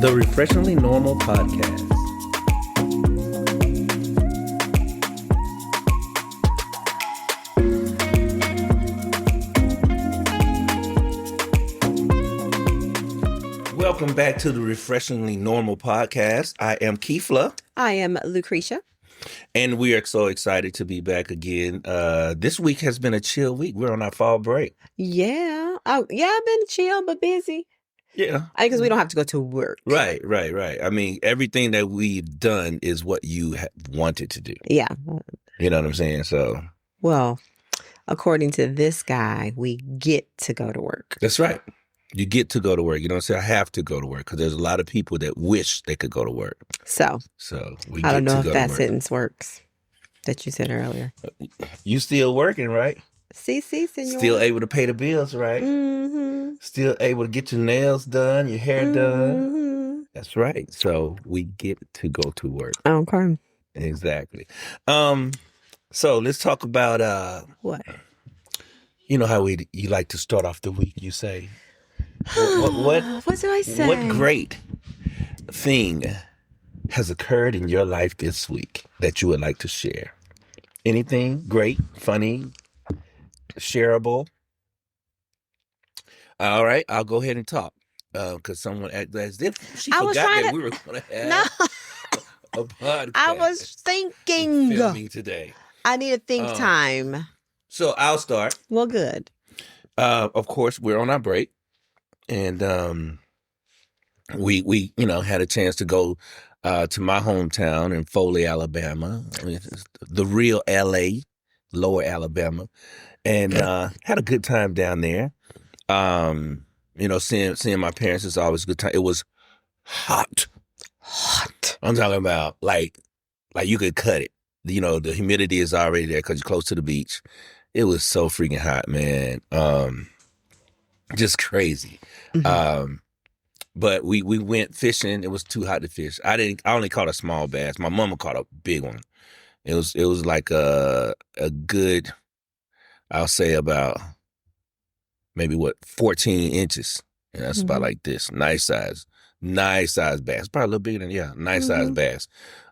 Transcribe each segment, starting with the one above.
The Refreshingly Normal Podcast. Welcome back to the Refreshingly Normal Podcast. I am Kefla. I am Lucrecia. And we are so excited to be back again. This week has been a chill week. We're on our fall break. Yeah. Oh, yeah, I've been chill but busy. Yeah. Because we don't have to go to work. Right. I mean, everything that we've done is what you wanted to do. Yeah. You know what I'm saying? So, well, according to this guy, we get to go to work. That's right. You get to go to work. You don't say, I have to go to work, because there's a lot of people that wish they could go to work. So we I don't know if that sentence works that you said earlier. You still working, right? Si, senor. Still able to pay the bills, right? Mm-hmm. Still able to get your nails done, your hair done. That's right. So we get to go to work. Okay. Exactly. So let's talk about what? You know how you like to start off the week. You say, what do I say? What great thing has occurred in your life this week that you would like to share? Anything great, funny, shareable? All right, I'll go ahead and talk, because someone acted as if she forgot that we were going to have a podcast. I was thinking filming today. I need a think time. So I'll start. Well, good. Of course, we're on our break, and we had a chance to go to my hometown in Foley, Alabama, the real LA, Lower Alabama, and had a good time down there. Seeing my parents is always a good time. It was hot. I'm talking about like you could cut it. The humidity is already there because you're close to the beach. It was so freaking hot, man. Just crazy. Mm-hmm. But we went fishing. It was too hot to fish. I only caught a small bass. My mama caught a big one. It was like a good, I'll say about maybe 14 inches. And that's about like this. Nice size bass. Probably a little bigger than, nice size bass.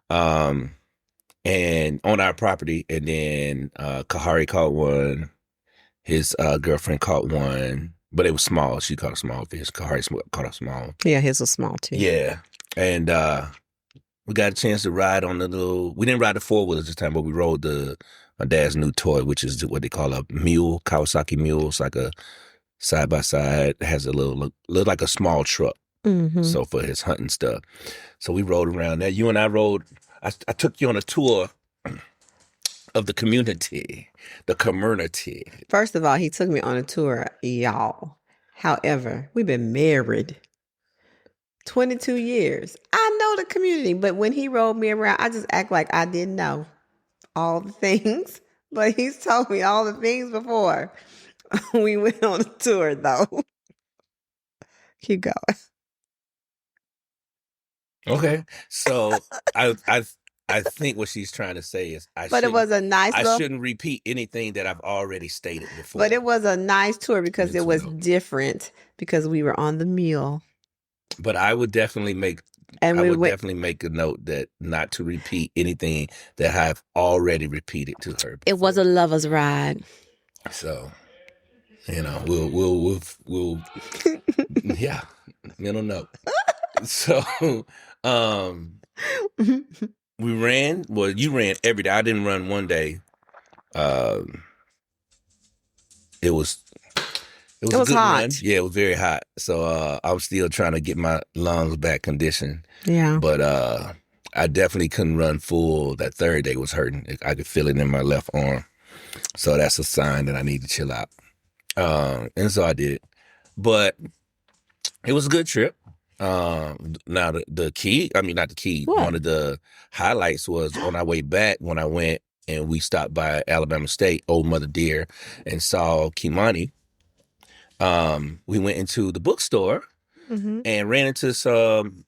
And on our property, and then Kahari caught one. His girlfriend caught one, but it was small. She caught a small fish. Kahari caught a small one. Yeah, his was small too. Yeah, and we got a chance to ride on we didn't ride the four-wheelers this time, but we rode my dad's new toy, which is what they call a mule, Kawasaki mule. It's like a side-by-side. It has a look like a small truck. Mm-hmm. So for his hunting stuff. So we rode around there. You and I rode. I took you on a tour of the community. First of all, he took me on a tour, y'all. However, we've been married 22 years. I know the community, but when he rode me around, I just act like I didn't know all the things. But he's told me all the things before. We went on a tour, though. Keep going. Okay, so I think what she's trying to say is it was a nice. I shouldn't repeat anything that I've already stated before. But it was a nice tour because it was different because we were on the mule. But I would definitely make a note that not to repeat anything that I've already repeated to her before. It was a lover's ride. So, we'll yeah, mental note. So, we ran. Well, you ran every day. I didn't run one day. It was a good hot. run. Yeah, it was very hot. So I'm still trying to get my lungs back conditioned. Yeah. But I definitely couldn't run full. That third day was hurting. I could feel it in my left arm. So that's a sign that I need to chill out. And so I did. But it was a good trip. Now the key, not the key. What? One of the highlights was on our way back when I went and we stopped by Alabama State, Old Mother Deer, and saw Kimani. We went into the bookstore and ran into some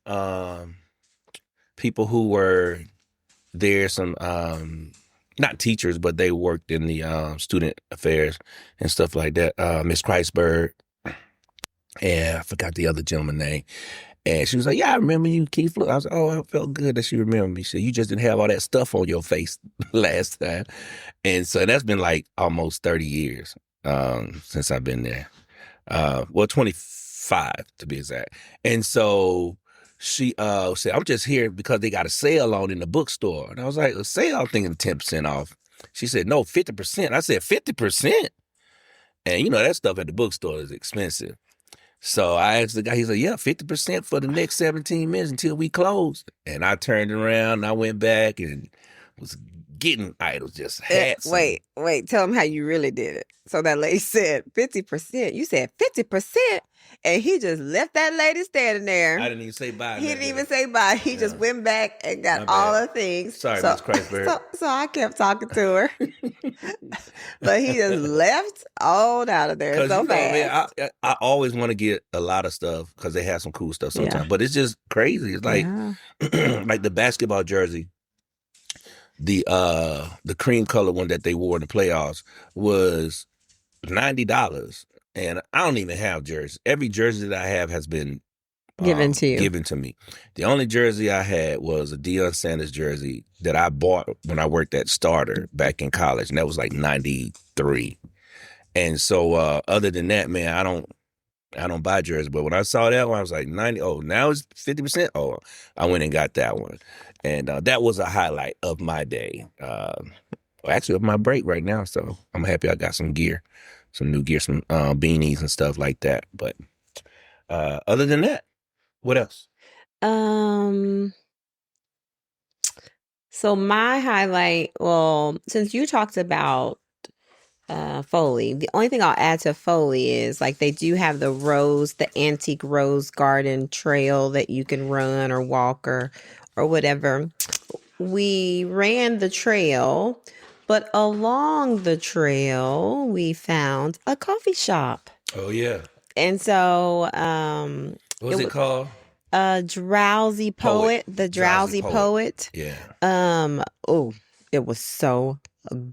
people who were there, some not teachers, but they worked in the student affairs and stuff like that. Miss Kreisberg, and I forgot the other gentleman's name. And she was like, "Yeah, I remember you, Kefla." I was like, "Oh, I felt good that she remembered me." She said, "You just didn't have all that stuff on your face last time." And so that's been like almost 30 years since I've been there. Well, 25 to be exact. And so she said, "I'm just here because they got a sale on in the bookstore." And I was like, "A sale?" I'm thinking 10% off. She said, "No, 50%. I said, 50%? And you know, that stuff at the bookstore is expensive. So I asked the guy, he said, "Yeah, 50% for the next 17 minutes until we close." And I turned around and I went back and was getting items, just hats. Wait, tell him how you really did it. So that lady said 50%. You said 50%. And he just left that lady standing there. I didn't even say bye. He didn't even say bye. He just went back and got all the things. Sorry, Miss Kreisberg. So I kept talking to her. But he just left all out of there so fast. Man, I always want to get a lot of stuff because they have some cool stuff sometimes. But it's just crazy. It's like like the basketball jersey. The cream color one that they wore in the playoffs was $90. And I don't even have jerseys. Every jersey that I have has been given to me. The only jersey I had was a Deion Sanders jersey that I bought when I worked at Starter back in college, and that was like 93. And so other than that, man, I don't buy jerseys. But when I saw that one, I was like 90. Oh, now it's 50%. Oh, I went and got that one, and that was a highlight of my day. Actually, of my break right now. So I'm happy I got some gear, some new gear, some beanies and stuff like that. But other than that, what else? So my highlight, well, since you talked about Foley, the only thing I'll add to Foley is like they do have the antique rose garden trail that you can run or walk or whatever. We ran the trail, but along the trail we found a coffee shop. Oh yeah. And so what's it called? Drowsy Poet. The Drowsy Poet. Yeah. Oh, it was so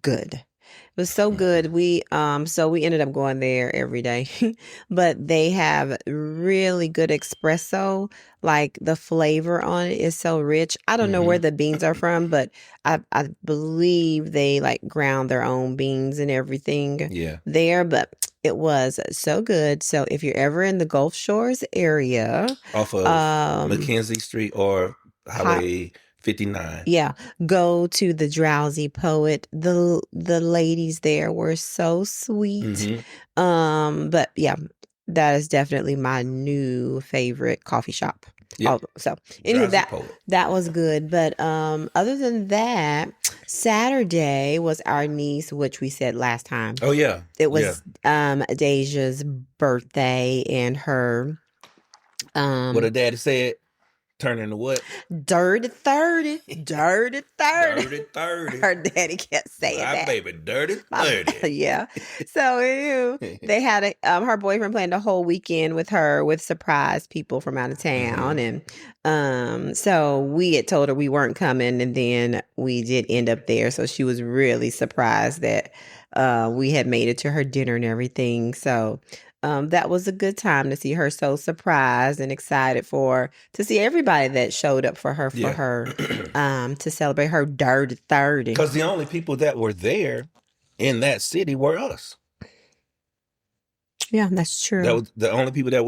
good. It was so good. We ended up going there every day. But they have really good espresso. Like the flavor on it is so rich. I don't know where the beans are from, but I believe they like ground their own beans and everything there. But it was so good. So if you're ever in the Gulf Shores area, off of Mackenzie Street or Highway 59. Yeah, go to the Drowsy Poet. The ladies there were so sweet. But yeah, that is definitely my new favorite coffee shop. Yep. So anyway, that was good. But other than that, Saturday was our niece, which we said last time. Oh yeah. It was Deja's birthday and her what her daddy said. Turning to what? Dirty 30. Dirty 30. Dirty 30. Her daddy kept saying that. Baby, dirty 30. Yeah. So they had her boyfriend planned a whole weekend with her with surprise people from out of town. And so we had told her we weren't coming, and then we did end up there. So she was really surprised that we had made it to her dinner and everything. So that was a good time to see her so surprised and excited to see everybody that showed up for her to celebrate her dirty 30. Because the only people that were there in that city were us. Yeah, that's true. That was the only people that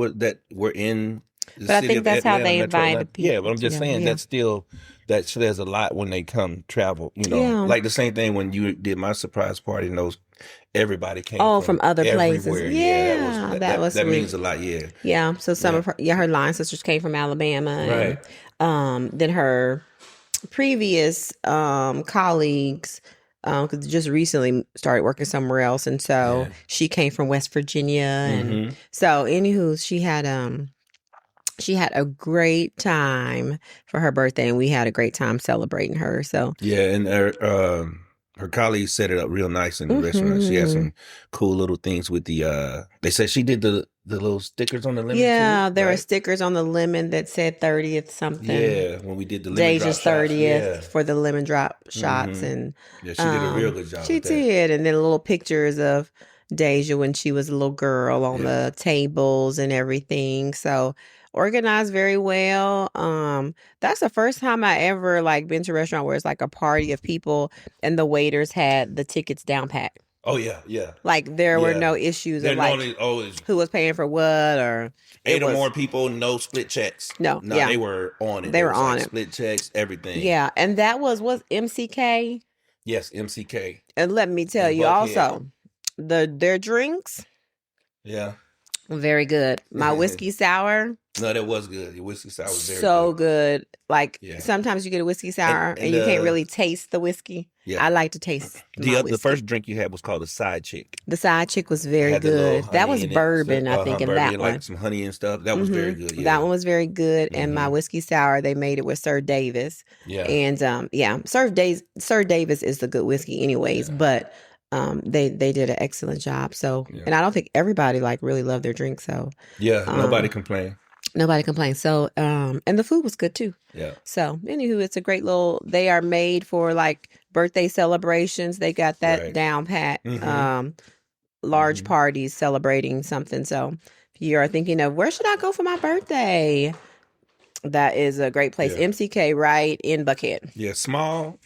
were in the city. But I think that's how they invited people. Yeah, but I'm just saying that still that says a lot when they come travel. You know, like the same thing when you did my surprise party and those. Everybody came from other places. Yeah, that means a lot. Yeah. Yeah. So some of her line sisters came from Alabama. And, then her previous colleagues just recently started working somewhere else, and so she came from West Virginia. And so anywho, she had a great time for her birthday, and we had a great time celebrating her. So and her colleagues set it up real nice in the restaurant. She had some cool little things with the they said she did the little stickers on the lemon. Yeah, there were stickers on the lemon that said 30th something. Yeah, when we did the lemon Deja's drop 30th for the lemon drop shots. And she did a real good job. She did. And then little pictures of Deja when she was a little girl on the tables and everything. So organized very well. That's the first time I ever like been to a restaurant where it's like a party of people and the waiters had the tickets down pat. Oh yeah, yeah. Like there were Yeah. no issues They're of like normally always who was paying for what or it 8 or was more people, no split checks. no, No, yeah, they were on it. they It were was on like it. split checks, everything. Yeah, and that was MCK. Yes, MCK. And let me tell And you Buckhead. also, their drinks Yeah. very good. My whiskey sour. No, that was good. Your whiskey sour was very So good. good. Like Yeah. sometimes you get a whiskey sour and you can't really taste the whiskey. Yeah. I like to taste the first drink you had was called a side chick. The side chick was very Had the little good. That honey was in it. bourbon, I think, in bourbon that and one. like some honey and stuff. That was very good. Yeah. That one was very good. And my Mhm. whiskey sour, they made it with Sir Davis. Yeah. And Sir Davis is the good whiskey anyways, Yeah. but they did an excellent job. So Yeah. and I don't think everybody like really loved their drink. So Yeah, nobody complained. nobody complained. So and the food was good too. Yeah. So anywho, it's a great they are made for like birthday celebrations. They got that Right. down pat. Mhm. Large Mhm. parties celebrating something. So if you are thinking of where should I go for my birthday, that is a great place. Yeah. MCK right in Buckhead. Yeah, small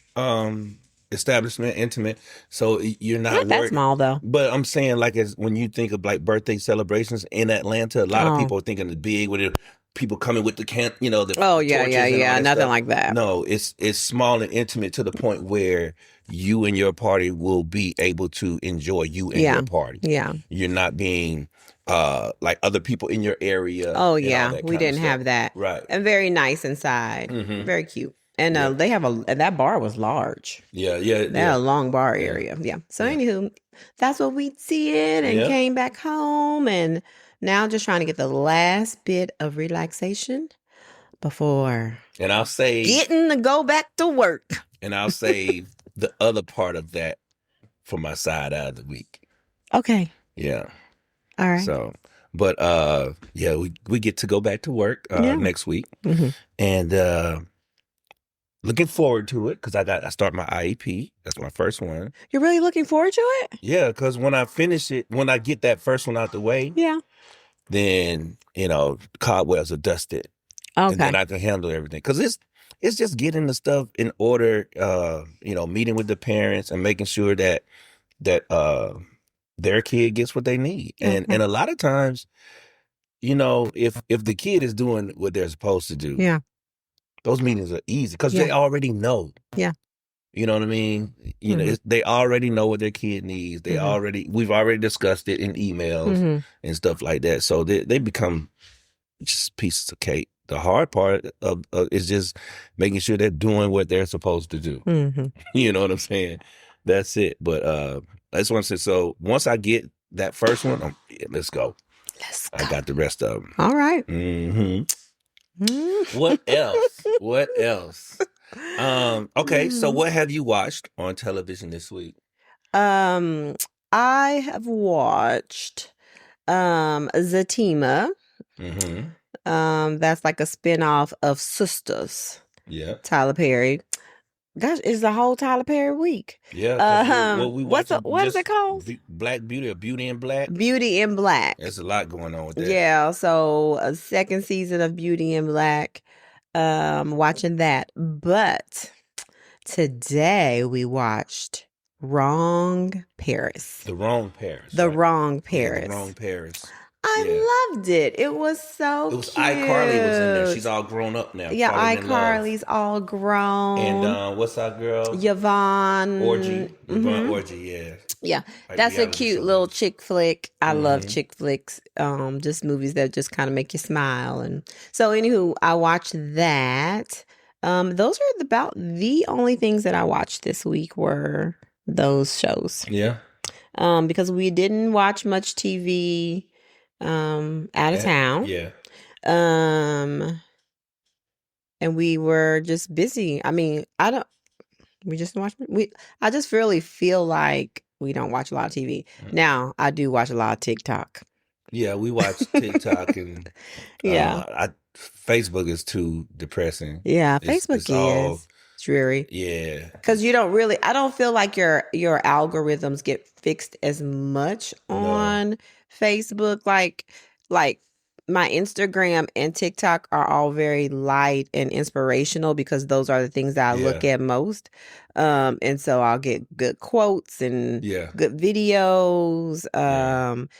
establishment, intimate. So you're not Not that worried. small though. But I'm saying, like, as when you think of like birthday celebrations in Atlanta, a lot of people are thinking it's big with it. People coming with the the torches and all that nothing stuff. like that. No, it's small and intimate to the point where you and your party will be able to enjoy you and your party. Yeah. You're not being like other people in your area. Oh and all yeah, that we kind of didn't have stuff. that. Right. And very nice inside. Mhm. Very cute. And Yeah. they have and that bar was large. Yeah. They had a long bar Yeah. area. Yeah. So Yeah. anywho, that's what we did and Yeah. came back home and now just trying to get the last bit of relaxation before And I'll say getting to go back to work. And I'll save the other part of that for my side out of the week. Okay. Yeah. All right. So, but yeah, we get to go back to work next week, Mhm. and looking forward to it because I start my IEP. That's my first one. You're really looking forward to it? Yeah, because when I finish it, when I get that first one out the way, Yeah. then cobwebs are dusted, and Okay. then I can handle everything because it's just getting the stuff in order. Meeting with the parents and making sure that their kid gets what they need. And Okay. and a lot of times, if the kid is doing what they're supposed to do, Yeah. those meetings are easy because Yeah. they already know. Yeah. You know what I mean? Mhm. They already know what their kid needs. We've already discussed it in emails Mhm. and stuff like that. So they become just pieces of cake. The hard part of is just making sure they're doing what they're supposed to do. Mhm. You know what I'm saying? That's it. But I just want to say, so once I get that first one, let's go. Let's I go. got the rest of them. All right. Mm-hmm. Mm. What else? What else? Okay, so what have you watched on television this week? I have watched Zatima. Mm-hmm. That's like a spinoff of Sisters. Yeah. Tyler Perry. Gosh, it's the whole Tyler Perry week. Yeah. What is it called? Black Beauty or Beauty in Black? Beauty in Black. There's a lot going on with that. Yeah, so a second season of Beauty in Black. Watching that. But today we watched Wrong Paris. The Wrong Paris. The right? Wrong Paris. Yeah, The Wrong Paris. I loved it. It was so It was cute. iCarly was in there. She's all grown up now. Yeah, falling in love. iCarly's all grown. And what's our girl? Yvonne Orgy. Yvonne Mhm. Orgy, yeah. Yeah, Like that's a reality cute show. little chick flick. I love Mhm. chick flicks. Just movies that just kind of make you smile. And so, anywho, I watched that. Those are about the only things that I watched this week were those shows. Yeah. Because we didn't watch much TV out of town. Yeah. And we were just busy. I mean, we just watch. I just really feel like we don't watch a lot of TV. Mhm. Now, I do watch a lot of TikTok. Yeah, we watch TikTok and Yeah. Facebook is too depressing. Yeah, It's Facebook all- is dreary. Yeah. Because I don't feel like your algorithms get fixed as much No. on Facebook. Like my Instagram and TikTok are all very light and inspirational because those are the things that I look at most. And so I'll get good quotes and good videos.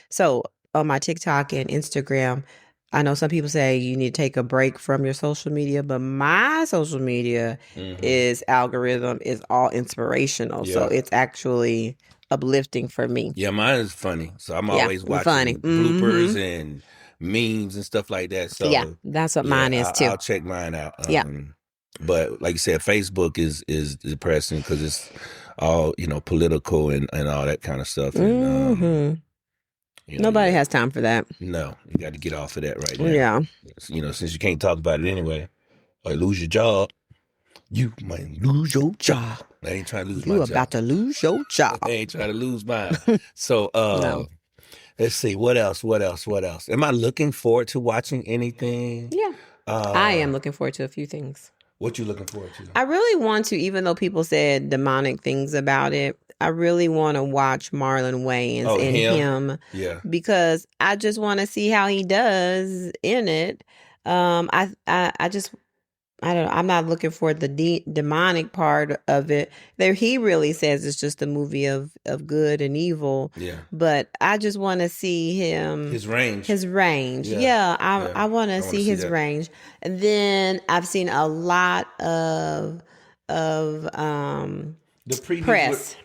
So on my TikTok and Instagram, I know some people say you need to take a break from your social media, but my social media is algorithm is all inspirational. So it's actually uplifting for me. Yeah, mine is funny. So I'm always watching bloopers and memes and stuff like that. So yeah, that's what mine is too. I'll check mine out. But like you said, Facebook is depressing because it's all, political and all that kind of stuff. And, nobody has time for that. No, you got to get off of that right now. Yeah. Since you can't talk about it anyway, or lose your job, you might lose your job. I ain't trying to lose my job. You about to lose your job. I ain't trying to lose mine. So, let's see. What else? Am I looking forward to watching anything? Yeah. I am looking forward to a few things. What you looking forward to? I really want to, even though people said demonic things about it, I really want to watch Marlon Wayans and him. Yeah. Because I just want to see how he does in it. I don't know. I'm not looking for the demonic part of it. There, he really says it's just a movie of good and evil. Yeah. But I just want to see him. His range. Yeah. I want to see his range. And then I've seen a lot of the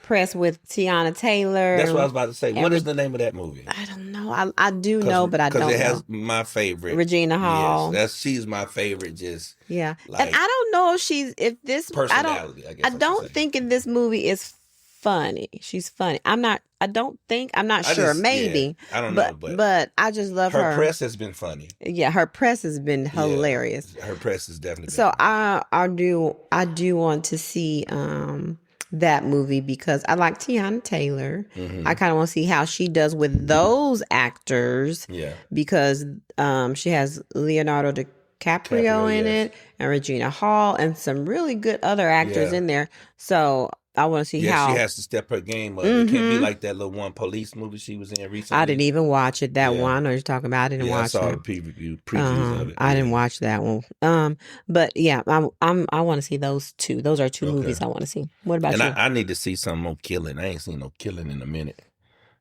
press with Tiana Taylor. That's what I was about to say. What is the name of that movie? I don't know. I do know, but I don't know. Because it has my favorite. Regina Hall. Yes, she's my favorite. Just and I don't know if this personality. I don't think in this movie is funny. She's funny. I'm not sure. Maybe. I don't know. But I just love her. Her press has been funny. Yeah, her press has been hilarious. Her press is definitely. So I do want to see that movie because I like Tiana Taylor. I kind of want to see how she does with those actors. Yeah. Because she has Leonardo DiCaprio in it and Regina Hall and some really good other actors in there. So I want to see how she has to step her game up. It can't be like that little one police movie she was in recently. I didn't even watch it. That one I know you're talking about. I didn't watch it. I saw the previews of it. I didn't watch that one. But yeah, I want to see those two. Those are two movies I want to see. What about you? I need to see some more killing. I ain't seen no killing in a minute.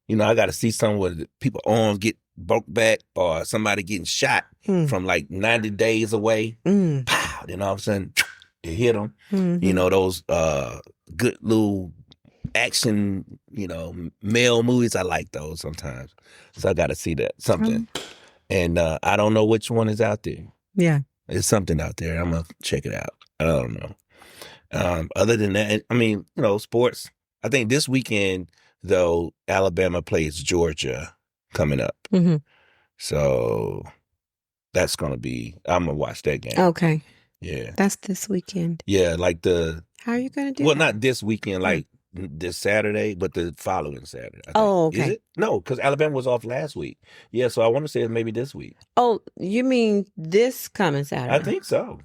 I got to see some where people arms get broke back or somebody getting shot from like 90 days away. Pow! Then all of a sudden it hit them. Those good little action, male movies. I like those sometimes. So I got to see that something. And I don't know which one is out there. Yeah. There's something out there. I'm going to check it out. I don't know. Other than that, I mean, sports. I think this weekend, though, Alabama plays Georgia coming up. So that's going to be, I'm going to watch that game. Okay. Yeah. That's this weekend. Yeah, like How are you going to do Well, not this weekend, like this Saturday, but the following Saturday. I think. Oh, okay. Is it? No, because Alabama was off last week. Yeah, so I want to say it's maybe this week. Oh, you mean this coming Saturday? I think so.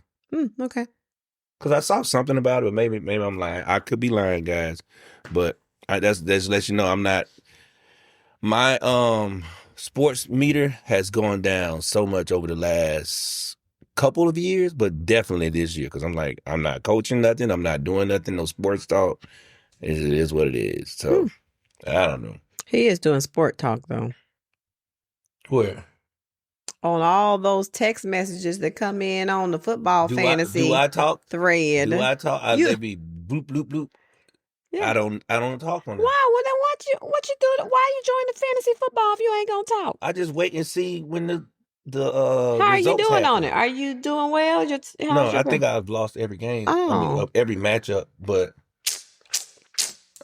Okay. Because I saw something about it, but maybe I'm lying. I could be lying, guys. But that's let you know I'm not. My sports meter has gone down so much over the last couple of years, but definitely this year because I'm not coaching nothing. I'm not doing nothing. No sports talk. It is what it is. So I don't know. He is doing sport talk though. Where? On all those text messages that come in on the football fantasy do I talk thread. Do I talk? They be bloop bloop bloop. Yeah. I don't talk on that. Why? Well, then what you doing? Why you join the fantasy football if you ain't gonna talk? I just wait and see when the how are you doing on it? Are you doing well? No, I think I've lost every game. Every matchup, but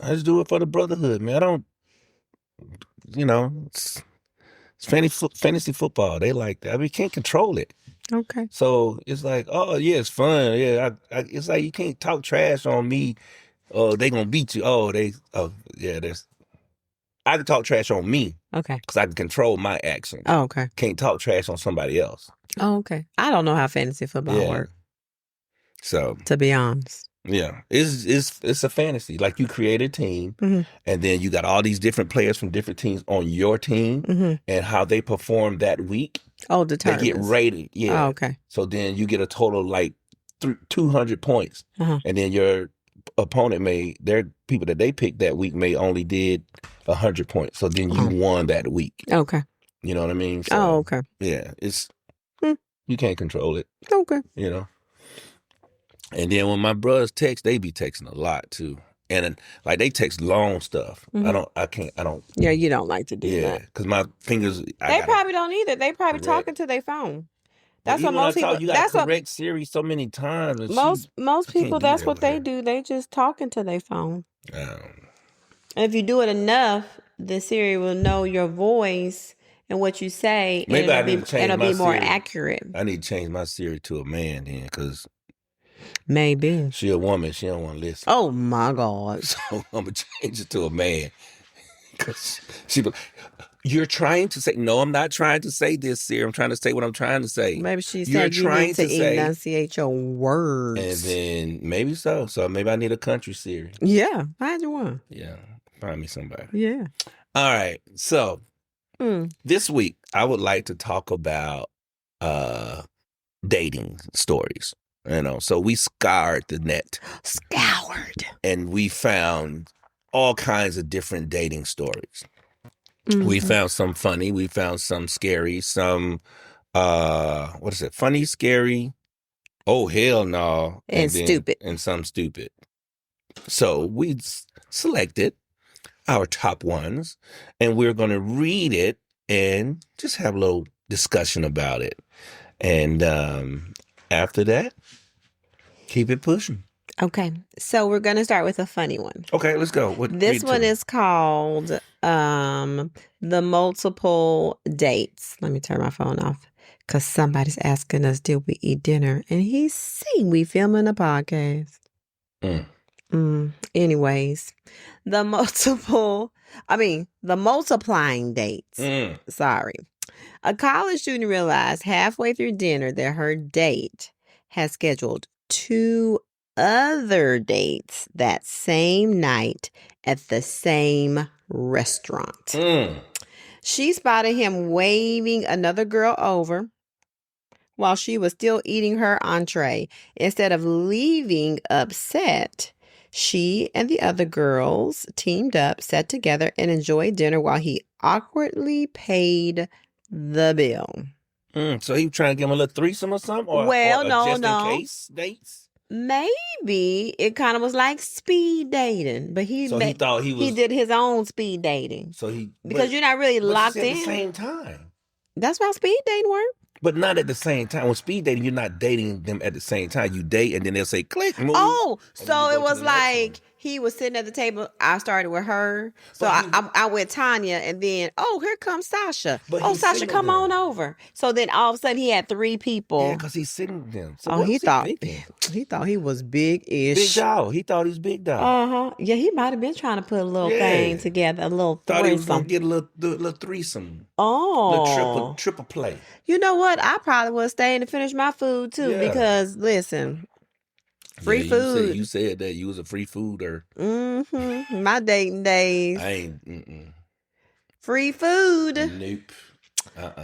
I just do it for the brotherhood, man. I don't, it's fantasy football. They like that. I mean, you can't control it. Okay. So it's like, oh yeah, it's fun. Yeah, it's like you can't talk trash on me. Oh, they gonna beat you. I can talk trash on me. Okay. Because I can control my actions. Oh, okay. Can't talk trash on somebody else. Oh, okay. I don't know how fantasy football works. So, to be honest. Yeah. It's a fantasy. Like you create a team and then you got all these different players from different teams on your team and how they perform that week Oh, They determines. get rated. Yeah. Oh, okay. So then you get a total of like 200 points. Uh-huh. And then your opponent their people that they picked that week only did 100 points. So then you won that week. Okay. You know what I mean? So, oh, okay. Yeah, you can't control it. Okay. You know? And then when my brothers text, they be texting a lot too. And like they text long stuff. Mm-hmm. Yeah, you don't like to do that. Yeah, because my fingers. They probably don't either. They probably talking to their phone. That's what most people. You got to correct Siri so many times. And most people. That's what they do. They just talking to their phone. And if you do it enough, the Siri will know your voice and what you say. Maybe and it'll be more accurate. I need to change my Siri to a man then, because maybe she a woman. She don't want to listen. Oh my God! So I'm gonna change it to a man, because you're trying to say, no, I'm not trying to say this, Siri. I'm trying to say what I'm trying to say. Maybe she said you need to enunciate your words. And then maybe so. So maybe I need a country Siri. Yeah, find you one. Yeah, find me somebody. Yeah. All right. So this week I would like to talk about dating stories. So we scoured the net. And we found all kinds of different dating stories. Mm-hmm. We found some funny. We found some scary. Some, funny, scary. Oh, hell no. And stupid. And some stupid. So we selected our top ones, and we're going to read it and just have a little discussion about it. And after that, keep it pushing. Okay, so we're going to start with a funny one. Okay, let's go. This one is called The Multiple Dates. Let me turn my phone off because somebody's asking us, did we eat dinner? And he's seen we filming a podcast. Anyways, the multiplying dates. Sorry. A college student realized halfway through dinner that her date has scheduled 2 other dates that same night at the same restaurant. She spotted him waving another girl over while she was still eating her entree. Instead of leaving upset, she and the other girls teamed up, sat together, and enjoyed dinner while he awkwardly paid the bill. So he was trying to give him a little threesome or something? Or just in case dates? Maybe it kind of was like speed dating, but he thought he did his own speed dating. Because you're not really locked in at the same time. That's how speed dating works. But not at the same time. When speed dating, you're not dating them at the same time. You date and then they'll say click, move. Oh, so it was like he was sitting at the table. I started with her. So I went Tanya, and then, here comes Sasha. Sasha, come on over. So then all of a sudden he had 3 people. Yeah, because he's sitting with them. So he thought he was big-ish. Big dog. He thought he was big dog. Yeah, he might have been trying to put a little thing together, a little threesome. Thought he was going to get a little threesome. Oh. Triple play. You know what? I probably would stay and finish my food too, because listen, free food. You said that you was a free fooder. My dating days. I ain't. Free food. Nope.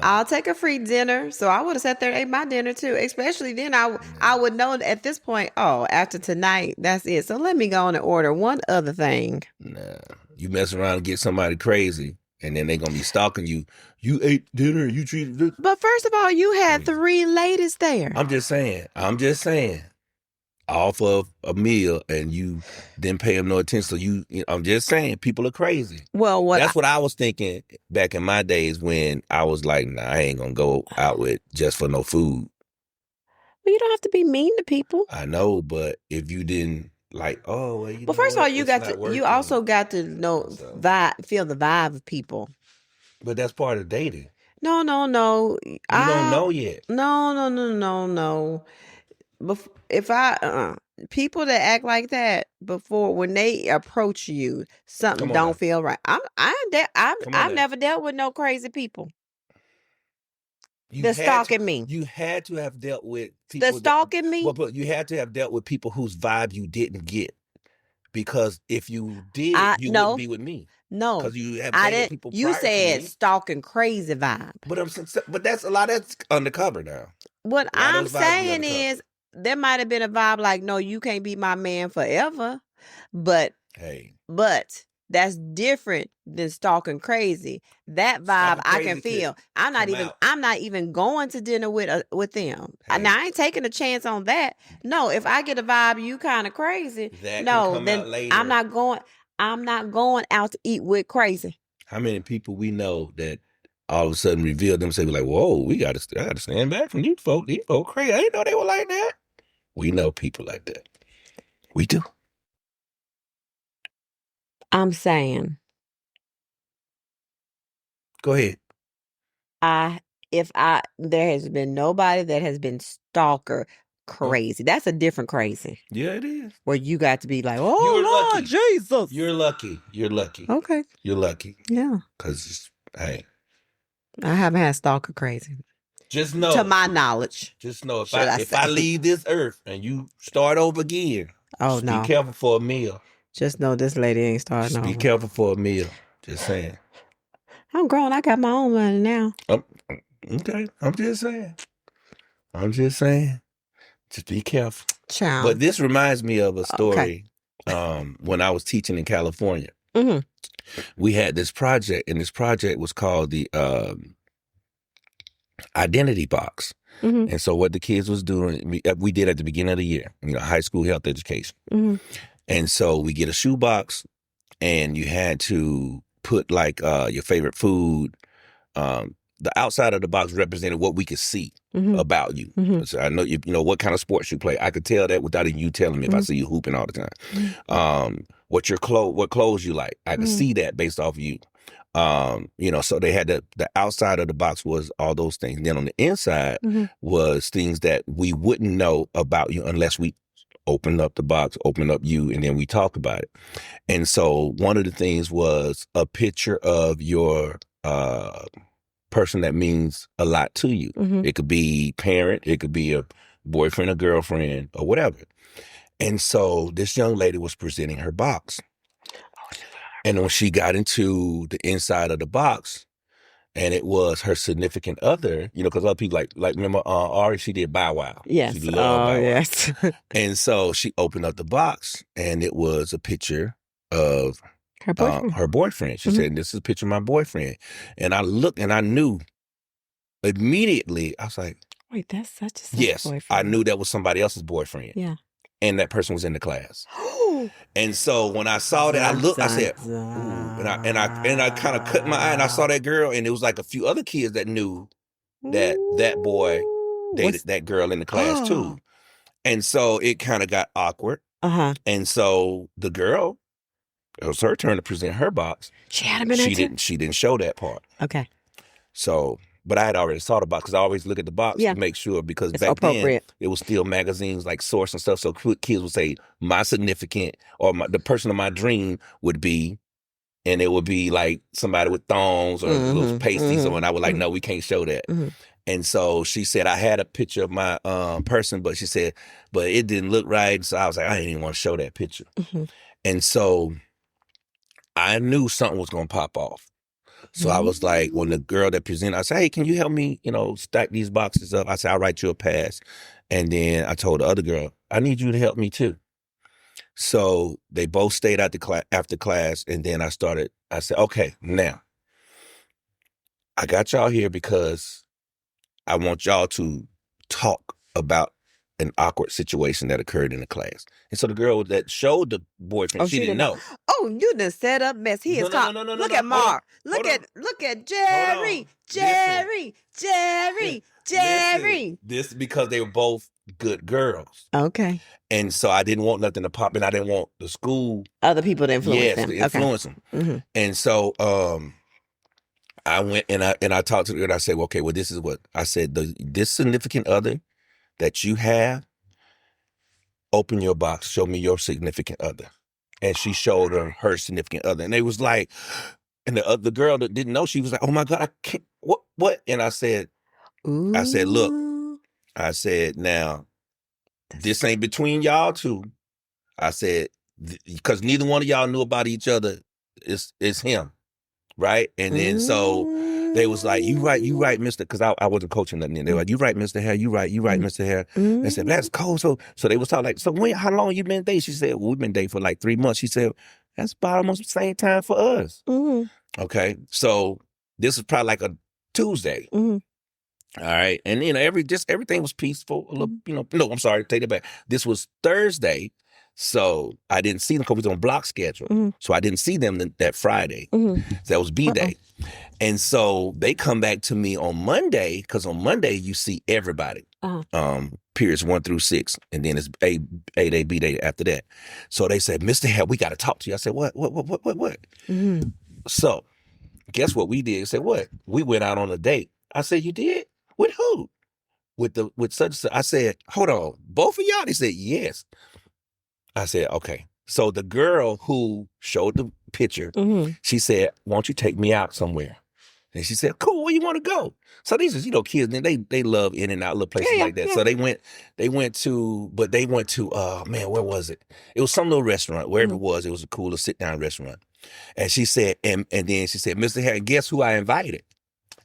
I'll take a free dinner. So I would have sat there and ate my dinner too. Especially then I would know at this point, after tonight, that's it. So let me go on and order one other thing. Nah. You mess around and get somebody crazy, and then they're going to be stalking you. You ate dinner, you treated this. But first of all, you had 3 ladies there. I'm just saying. Off of a meal, and you didn't pay them no attention. So I'm just saying, people are crazy. Well, that's what I was thinking back in my days when I was like, nah, I ain't going to go out with just for no food. Well, you don't have to be mean to people. I know, but if you didn't like, well, first of all, you also got to know, feel the vibe of people. But that's part of dating. No. You don't know yet. No. If people that act like that before, when they approach you, something don't feel right. I've never dealt with no crazy people. Stalking me. You had to have dealt with people. Stalking me? But you had to have dealt with people whose vibe you didn't get. Because if you did, you no. wouldn't be with me. No, Because you have I dated didn't. people You prior to said me. stalking crazy vibe. But that's a lot that's undercover now. What A lot of I'm those vibes be saying undercover. is there might have been a vibe like, no, you can't be my man forever. But Hey, that's different than stalking crazy. That vibe Stalking I crazy can feel. could I'm not come even out. I'm not even going to dinner with them. Hey. Now I ain't taking a chance on that. No, if I get a vibe you kind of crazy, That no, can come then out later. I'm not going out to eat with crazy. How many people we know that all of a sudden reveal themselves like, whoa, I got to stand back from these folks. These folks crazy. I didn't know they were like that. We know people like that. We do. I'm saying. Go ahead. There has been nobody that has been stalker crazy. That's a different crazy. Yeah, it is. Where you got to be like, oh, You're Lord lucky. Jesus. You're lucky. You're lucky. Okay. You're lucky. Yeah. Because, hey. I haven't had stalker crazy. Just know. To my knowledge. Just know if I leave this earth and you start over again, just be careful for a meal. Just know this lady ain't starting over. Just be careful for a meal. Just saying. I'm grown. I got my own money now. Okay. I'm just saying. Just be careful. Child. But this reminds me of a story when I was teaching in California. Mm-hmm. We had this project, and this project was called the Identity Box. Mm-hmm. And so what the kids was doing, we did at the beginning of the year, high school health education. Mm-hmm. And so we get a shoebox, and you had to put like your favorite food. The outside of the box represented what we could see about you. Mm-hmm. So I know you know what kind of sports you play. I could tell that without even you telling me if I see you hooping all the time. What clothes you like. I could see that based off of you. So they had the outside of the box was all those things. And then on the inside was things that we wouldn't know about you unless we opened up the box, opened up you, and then we talk about it. And so one of the things was a picture of your person that means a lot to you. Mm-hmm. It could be parent, it could be a boyfriend or girlfriend or whatever. And so this young lady was presenting her box. And when she got into the inside of the box, and it was her significant other, because other people like remember Ari, she did Bow Wow. Yes. She loved Bow Wow. Yes. And so she opened up the box, and it was a picture of her boyfriend. She said, "This is a picture of my boyfriend." And I looked, and I knew immediately. I was like, "Wait, that's such a boyfriend." I knew that was somebody else's boyfriend. Yeah. And that person was in the class. And so when I saw that, I looked, I said, ooh, and I kind of cut my eye, and I saw that girl, and it was like a few other kids that knew that boy dated that girl in the class too. And so it kind of got awkward. Uh-huh. And so the girl, it was her turn to present her box. She had a minute. She didn't show that part. Okay. So, but I had already saw the box because I always look at the box to make sure, because it's back appropriate. then it was still magazines like Source and stuff. So kids would say my significant or the person of my dream would be, and it would be like somebody with thongs or little pasties. So, and I was like, no, we can't show that. Mm-hmm. And so she said, I had a picture of my person, but she said, but it didn't look right. So I was like, I didn't even want to show that picture. Mm-hmm. And so I knew something was going to pop off. So I was like, when the girl that presented, I said, hey, can you help me, stack these boxes up? I said, I'll write you a pass. And then I told the other girl, I need you to help me too. So they both stayed after class. And then I said, okay, now I got y'all here because I want y'all to talk about an awkward situation that occurred in the class. And so the girl that showed the boyfriend, she didn't know. Oh, you done set up mess. He is called. Look at Mark. Look at Jerry. Jerry. This is because they were both good girls. Okay. And so I didn't want nothing to pop in. I didn't want the school. Other people to influence them. To influence them. Mm-hmm. And so I went and I talked to her and I said, well, okay, well, this is what I said. This significant other that you have, open your box, show me your significant other. And she showed her significant other. And they was like, and the girl that didn't know, she was like, oh my God, I can't, what? And I said, look, I said, now, this ain't between y'all two. I said, because neither one of y'all knew about each other. It's him, right? And then so they was like, you right, Mister, because I wasn't coaching nothing. They were like, you right, Mr. Hare, you right, Mr. Hare. They said, that's cool. So they was talking like, so how long you been dating? She said, well, we've been dating for like 3 months. She said, that's about almost the same time for us. Okay, so this was probably like a Tuesday. All right, and everything was peaceful. A little, no, I'm sorry, take it back. This was Thursday, so I didn't see them because we was on block schedule. So I didn't see them that Friday. So that was B day, and so they come back to me on Monday because on Monday you see everybody, periods 1 through 6, and then it's A day, B day after that. So they said, Mr. Hare, we got to talk to you. I said, what? So guess what we did? I said, what? We went out on a date. I said, you did? With who? With such and such. I said, hold on, both of y'all? They said, yes. I said, okay. So the girl who showed the picture, she said, won't you take me out somewhere? And she said, cool, where you want to go? So these is, kids, and they love in and out little places like that. Yeah. So they went to, where was it? It was some little restaurant, wherever it was a cool little sit-down restaurant. And she said, and then she said, Mr. Harry, guess who I invited?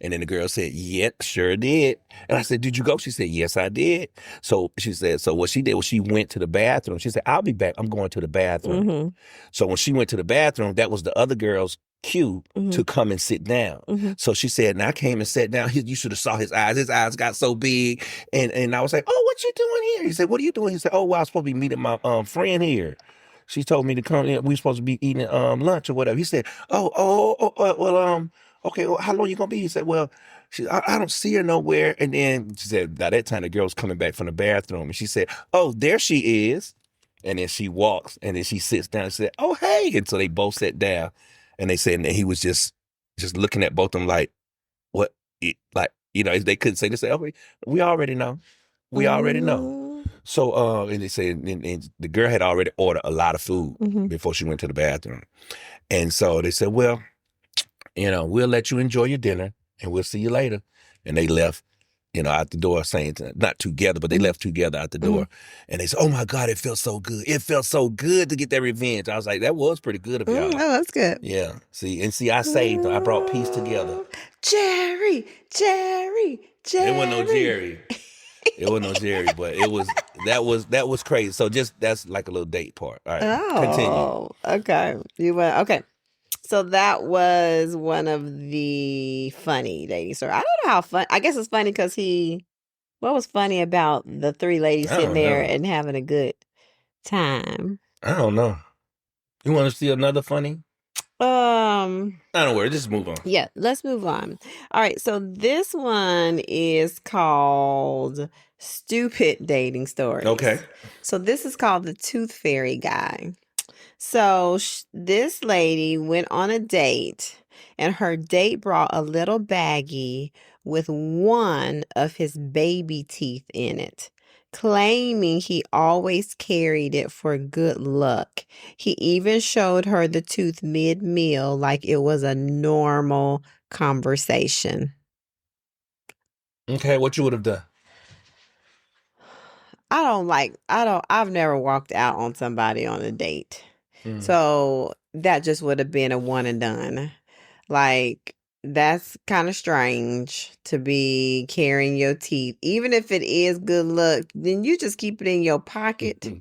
And then the girl said, yep, sure did. And I said, did you go? She said, yes, I did. So she said, so what she did was she went to the bathroom. She said, I'll be back. I'm going to the bathroom. So when she went to the bathroom, that was the other girl's cue to come and sit down. So she said, and I came and sat down. You should have saw his eyes. His eyes got so big. And I was like, oh, what you doing here? He said, what are you doing? He said, oh, well, I was supposed to be meeting my friend here. She told me to come in. We were supposed to be eating lunch or whatever. He said, okay, well, how long you gonna be? He said, well, I don't see her nowhere. And then she said, by that time, the girl was coming back from the bathroom. And she said, oh, there she is. And then she walks, and then she sits down and said, oh, hey. And so they both sat down. And they said, and he was just looking at both of them like, what? They couldn't say, they said, okay, we already know. We already know. So, and they said, and the girl had already ordered a lot of food before she went to the bathroom. And so they said, well, we'll let you enjoy your dinner and we'll see you later. And they left, out the door saying, not together, but they left together out the door. And they said, oh my God, it felt so good. It felt so good to get that revenge. I was like, that was pretty good of y'all. Oh, that's good. Yeah. See, I saved them. I brought peace together. Jerry. There wasn't no Jerry. It wasn't no Jerry, but that was crazy. So that's like a little date part. All right. Continue. Okay. Okay. So that was one of the funny dating stories. I don't know how fun. I guess it's funny because what was funny about the 3 ladies sitting there and having a good time? I don't know. You want to see another funny? I don't worry. Just move on. Yeah, let's move on. All right. So this one is called Stupid Dating Stories. Okay. So this is called the Tooth Fairy Guy. So this lady went on a date, and her date brought a little baggie with one of his baby teeth in it, claiming he always carried it for good luck. He even showed her the tooth mid-meal like it was a normal conversation. Okay, what you would have done? I've never walked out on somebody on a date. So that just would have been a one and done. Like, that's kind of strange to be carrying your teeth. Even if it is good luck, then you just keep it in your pocket.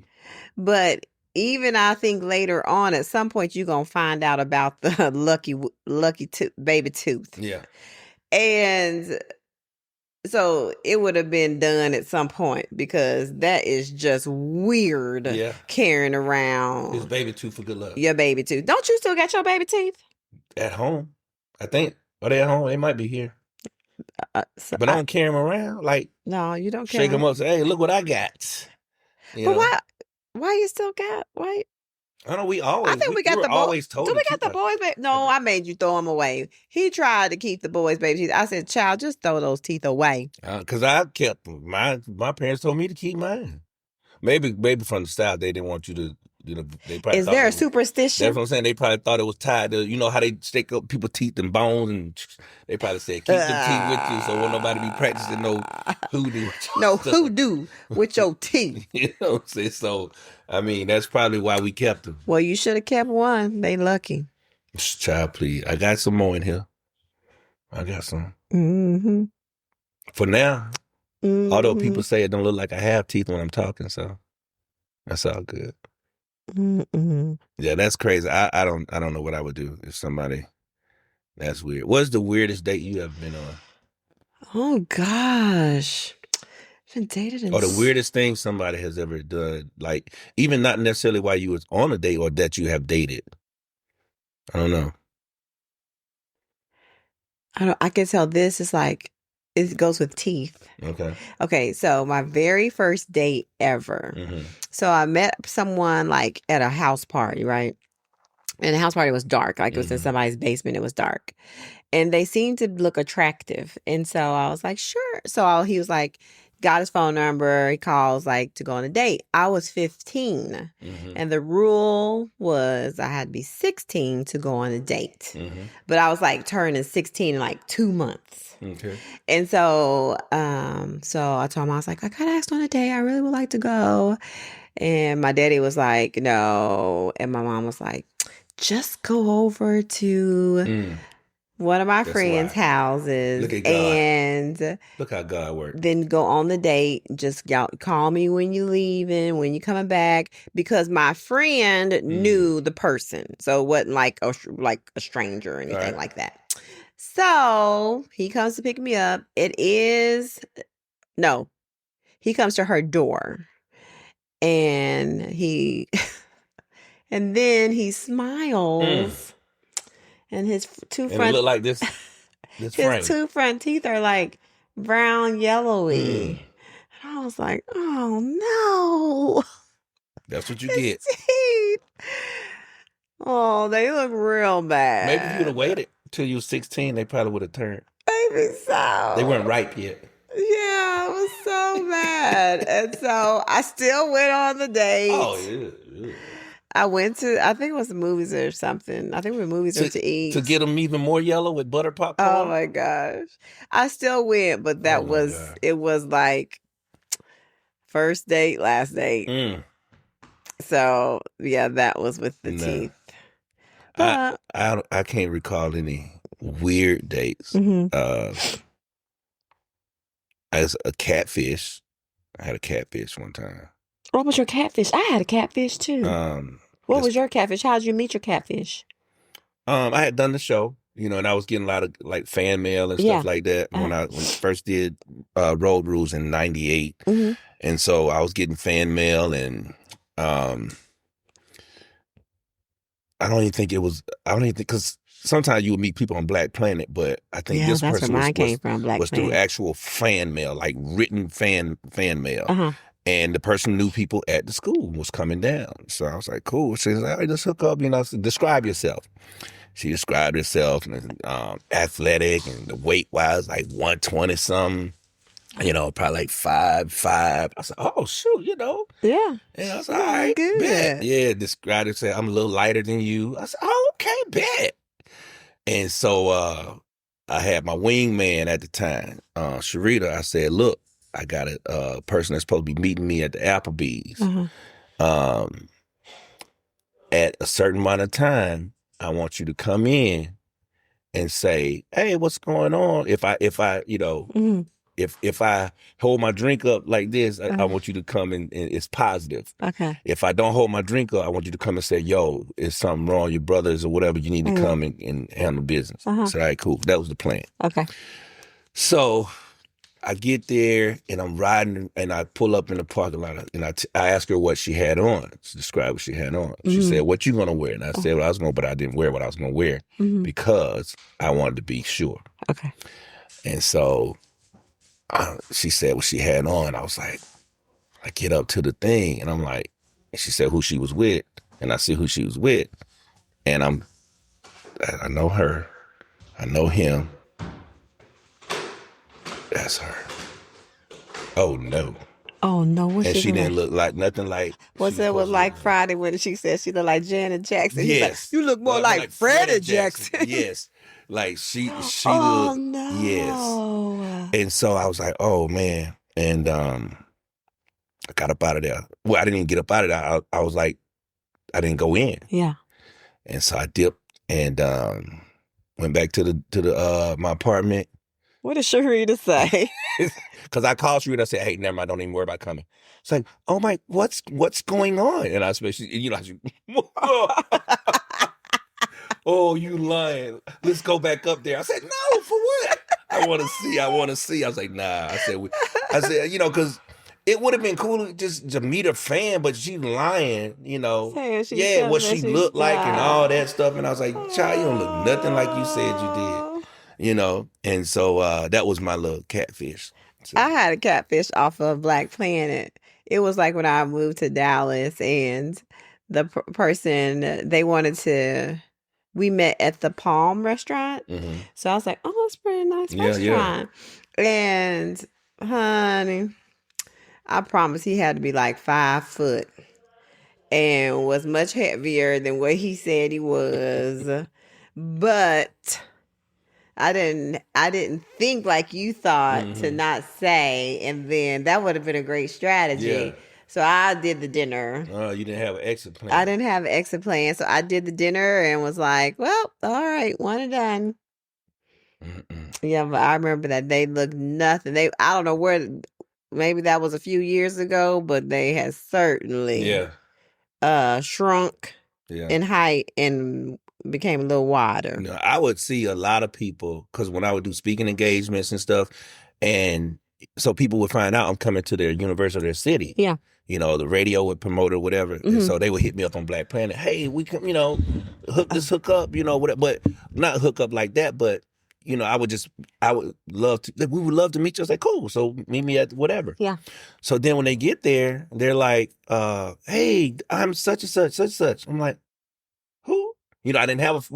But even I think later on, at some point, you're going to find out about the lucky baby tooth. Yeah. And so it would have been done at some point because that is just weird. Yeah. Carrying around his baby tooth for good luck. Your baby tooth. Don't you still got your baby teeth? At home, I think. Are they at home? They might be here. But I don't carry them around. Like, no, you don't carry shake them up. Say, hey, look what I got. But why you still got? Why? I know I think we got the boys. Always told. Do we got the boys' baby? No, I made you throw them away. He tried to keep the boys' baby teeth. I said, "Child, just throw those teeth away." Because I kept my parents told me to keep mine. Maybe from the South they didn't want you to They probably Is thought there a that's superstition? what I'm saying. They probably thought it was tied to, how they stick up people's teeth and bones, and they probably said keep them teeth with you, so won't nobody be practicing no hoodoo. No stuff. hoodoo with your teeth. You know what I'm saying? So, I mean, that's probably why we kept them. Well, you should have kept one. They lucky. Child, please. I got some more in here. I got some. Mm-hmm. For now, Mm-hmm. although people say it don't look like I have teeth when I'm talking, so that's all good. Mm-hmm. Yeah, that's crazy. I don't know what I would do if somebody. That's weird. What's the weirdest date you ever been on? Oh gosh. Been dated in Or the weirdest thing somebody has ever done, like even not necessarily while you was on a date or that you have dated. I don't know. I can tell this is like it goes with teeth. Okay, so my very first date ever. Mm-hmm. So I met someone like at a house party, right? And the house party was dark. Like it was in somebody's basement. It was dark. And they seemed to look attractive. And so I was like, sure. So he was like, got his phone number. He calls like to go on a date. I was 15. And the rule was I had to be 16 to go on a date. But I was like turning 16 in like 2 months. Okay. And so I told him, I was like, I got asked on a date. I really would like to go. And my daddy was like, no. And my mom was like, just go over to one of my friends' houses. Look at God. And look how God works. Then go on the date. Just call me when you leaving, when you coming back. Because my friend knew the person. So it wasn't like a stranger or anything like that. So he comes to pick me up. He comes to her door. And and then he smiles. And his two front... it look like this his frame. 2 front teeth are like brown, yellowy. And I was like, oh no. That's what you get. Teeth. Oh, they look real bad. Maybe if you'd have waited till you were 16, they probably would have turned. Maybe so. They weren't ripe yet. Yeah, it was so bad. And so I still went on the date. Oh, yeah. I went to, I think it was the movies or something. I think we were movies or to eat. To get them even more yellow with butter popcorn? Oh my gosh. I still went, but it was like first date, last date. So yeah, that was with the teeth. I can't recall any weird dates. As a catfish, I had a catfish one time. What was your catfish? I had a catfish too. What was your catfish? How did you meet your catfish? I had done the show, and I was getting a lot of like fan mail and stuff like that when I first did Road Rules in '98, and so I was getting fan mail, and I don't even think because sometimes you would meet people on Black Planet, but I think this person was through actual fan mail, like written fan mail. And the person knew people at the school was coming down. So I was like, cool. She said, all right, let's hook up, describe yourself. She described herself and athletic and the weight-wise, like 120 something, probably like 5'5". I said, oh, shoot, Yeah. And I was like, all right, good. Bet. Yeah, described it, said, I'm a little lighter than you. I said, oh, okay, bet. And so I had my wingman at the time, Sharita. I said, look, I got a person that's supposed to be meeting me at the Applebee's. At a certain amount of time, I want you to come in and say, hey, what's going on? If I if I hold my drink up like this, I want you to come and it's positive. Okay. If I don't hold my drink up, I want you to come and say, yo, is something wrong? Your brothers or whatever, you need to come and handle business. I said, all right, cool. That was the plan. Okay. So I get there and I'm riding and I pull up in the parking lot and I asked her what she had on. She described what she had on. She said, what you going to wear? And I said, well, I was going to, but I didn't wear what I was going to wear because I wanted to be sure. Okay. And so she said what she had on. I was like, I get up to the thing and I'm like, and she said who she was with. And I see who she was with. And I know her. I know him. That's her. Oh, no. Oh no, what And she she look didn't like? look like nothing like What's she was that was supposed to like look like. Friday when she said she looked like Janet Jackson? He's like, Yes. you look more Well, I mean, like like Freddie Freddie Jackson. Jackson. Yes. Like she Oh looked, yes. no. And so I was like, oh man. And I got up out of there. Well, I didn't even get up out of there. I was like, I didn't go in. Yeah. And so I dipped and went back to the my apartment. What did Sharita say? Because I called Sharita. I said, hey, never mind, don't even worry about coming. It's like, oh my, what's going on? And I especially, you know, oh, you lying. Let's go back up there. I said, no, for what? I want to see. I was like, nah. I said, you know, because it would have been cool just to meet a fan, but she lying, you know. Yeah, what she looked like and all that stuff. And I was like, child, you don't look nothing like you said you did, you know. And so that was my little catfish. So. I had a catfish off of Black Planet. It was like when I moved to Dallas and the person, they wanted to, we met at the Palm restaurant. Mm-hmm. So I was like, oh, it's a pretty nice restaurant. Yeah. And honey, I promise he had to be like 5 foot and was much heavier than what he said he was. But I didn't think like you thought to not say, and then that would have been a great strategy. Yeah. So I did the dinner. Oh, you didn't have an exit plan. I didn't have an exit plan, so I did the dinner and was like, well, all right, one and done. Yeah, but I remember that they looked nothing. I don't know where, maybe that was a few years ago, but they had certainly shrunk in height and became a little wider. You know, I would see a lot of people, because when I would do speaking engagements and stuff, and so people would find out I'm coming to their university or their city. Yeah. You know, the radio would promote it or whatever. And so they would hit me up on Black Planet. Hey, we can, you know, hook up, you know, whatever. But not hook up like that, but, you know, we would love to meet you. I was like, cool. So meet me at whatever. Yeah. So then when they get there, they're like, hey, I'm such and such, such and such. I'm like, who? You know, we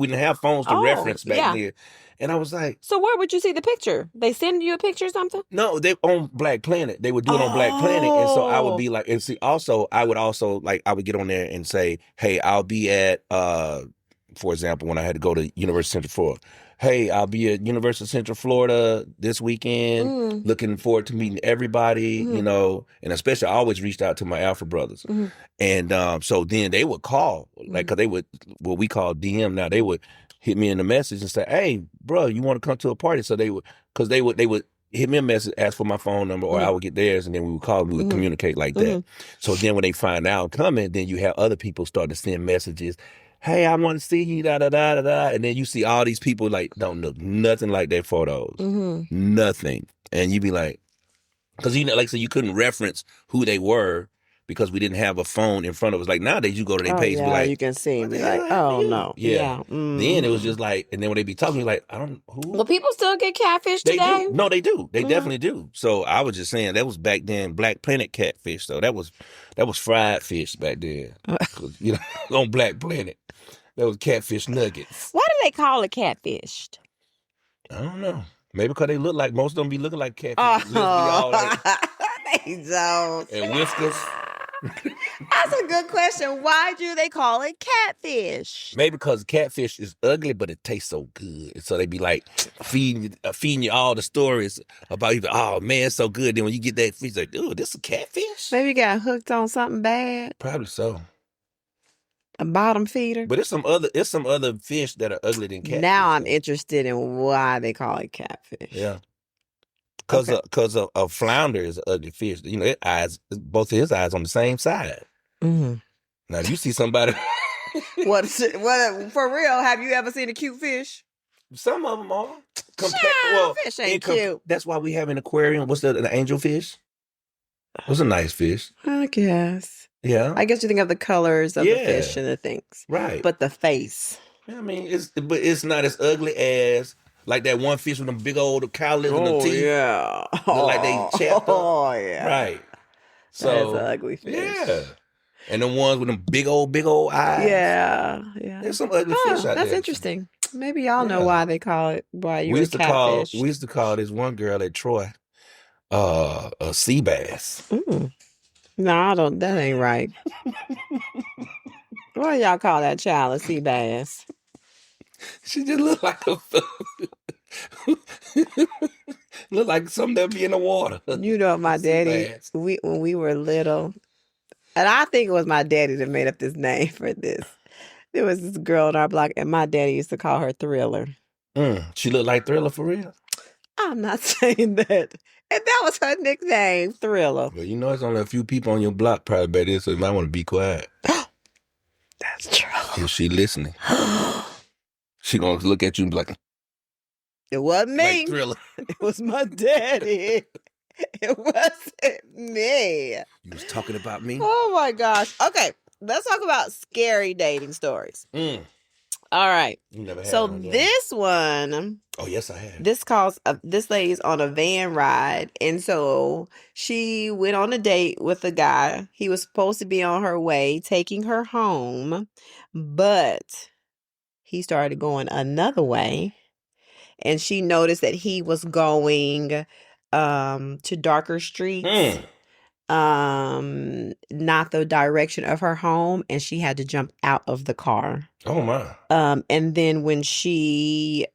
didn't have phones to reference back then. And I was like, so where would you see the picture? They send you a picture or something? No, they on Black Planet. They would do it on Black Planet. And so I would be like, and see, also, I would get on there and say, hey, I'll be at, for example, when I had to go to University of Central Florida. Hey, I'll be at University of Central Florida this weekend. Looking forward to meeting everybody, you know, and especially I always reached out to my Alpha brothers. And so then they would call, like, because they would, what we call DM now, they would hit me in the message and say, hey, bro, you want to come to a party? So they would hit me a message, ask for my phone number, or I would get theirs, and then we would call, we would communicate like that. So then when they find out I'm coming, then you have other people start to send messages. Hey, I want to see you, da, da, da, da, da. And then you see all these people like don't look nothing like their photos. Nothing. And you be like, because you know, like, so you couldn't reference who they were because we didn't have a phone in front of us. Like nowadays you go to their page and be like, you can see and be like, oh no. Yeah. Then it was just like, and then when they be talking, you're like, I don't who. Well, people still get catfish today. They do. No, they do. They definitely do. So I was just saying that was back then, Black Planet catfish. So that was fried fish back then. You know, on Black Planet. That was catfish nuggets. Why do they call it catfished? I don't know. Maybe because they look like, most of them be looking like catfish. They don't. And whiskers. That's a good question. Why do they call it catfish? Maybe because catfish is ugly, but it tastes so good. So they be like feeding you all the stories about you. Oh man, it's so good. Then when you get that fish, like, dude, this is a catfish? Maybe you got hooked on something bad. Probably so. A bottom feeder. But it's some other fish that are ugly than catfish. Now I'm interested in why they call it catfish. Yeah. Because a flounder is an ugly fish. You know, both of his eyes on the same side. Now, if you see somebody... what, for real, have you ever seen a cute fish? Some of them are. Fish ain't cute. That's why we have an aquarium. What's the angelfish? What's a nice fish? I guess. Yeah. I guess you think of the colors of the fish and the things. Right. But the face. I mean, it's not as ugly as... Like that one fish with them big old cowlicks and the teeth. Yeah. Like they chapped up. Oh, yeah. Right. So that's an ugly fish. Yeah. And the ones with them big old eyes. Yeah. There's some ugly fish out there. That's interesting. Maybe y'all know why they call it, why you were catfish. We used to call this one girl at Troy. A sea bass. No, I don't. That ain't right. What do y'all call that child? A sea bass? She just looked like a look like something that be in the water. You know, my daddy. When we were little, and I think it was my daddy that made up this name for this. There was this girl in our block, and my daddy used to call her Thriller. She looked like Thriller for real. I'm not saying that. And that was her nickname, Thriller. Well, you know, it's only a few people on your block probably about this, so you might want to be quiet. That's true. If she listening, she gonna look at you and be like, it wasn't me. Like Thriller. It was my daddy. It wasn't me. You was talking about me? Oh my gosh. Okay, let's talk about scary dating stories. All right. You never had so one, this one. Oh yes, I have. This lady's on a van ride, and so she went on a date with a guy. He was supposed to be on her way, taking her home, but he started going another way, and she noticed that he was going to darker streets. Not the direction of her home, and she had to jump out of the car. Oh my. And then when she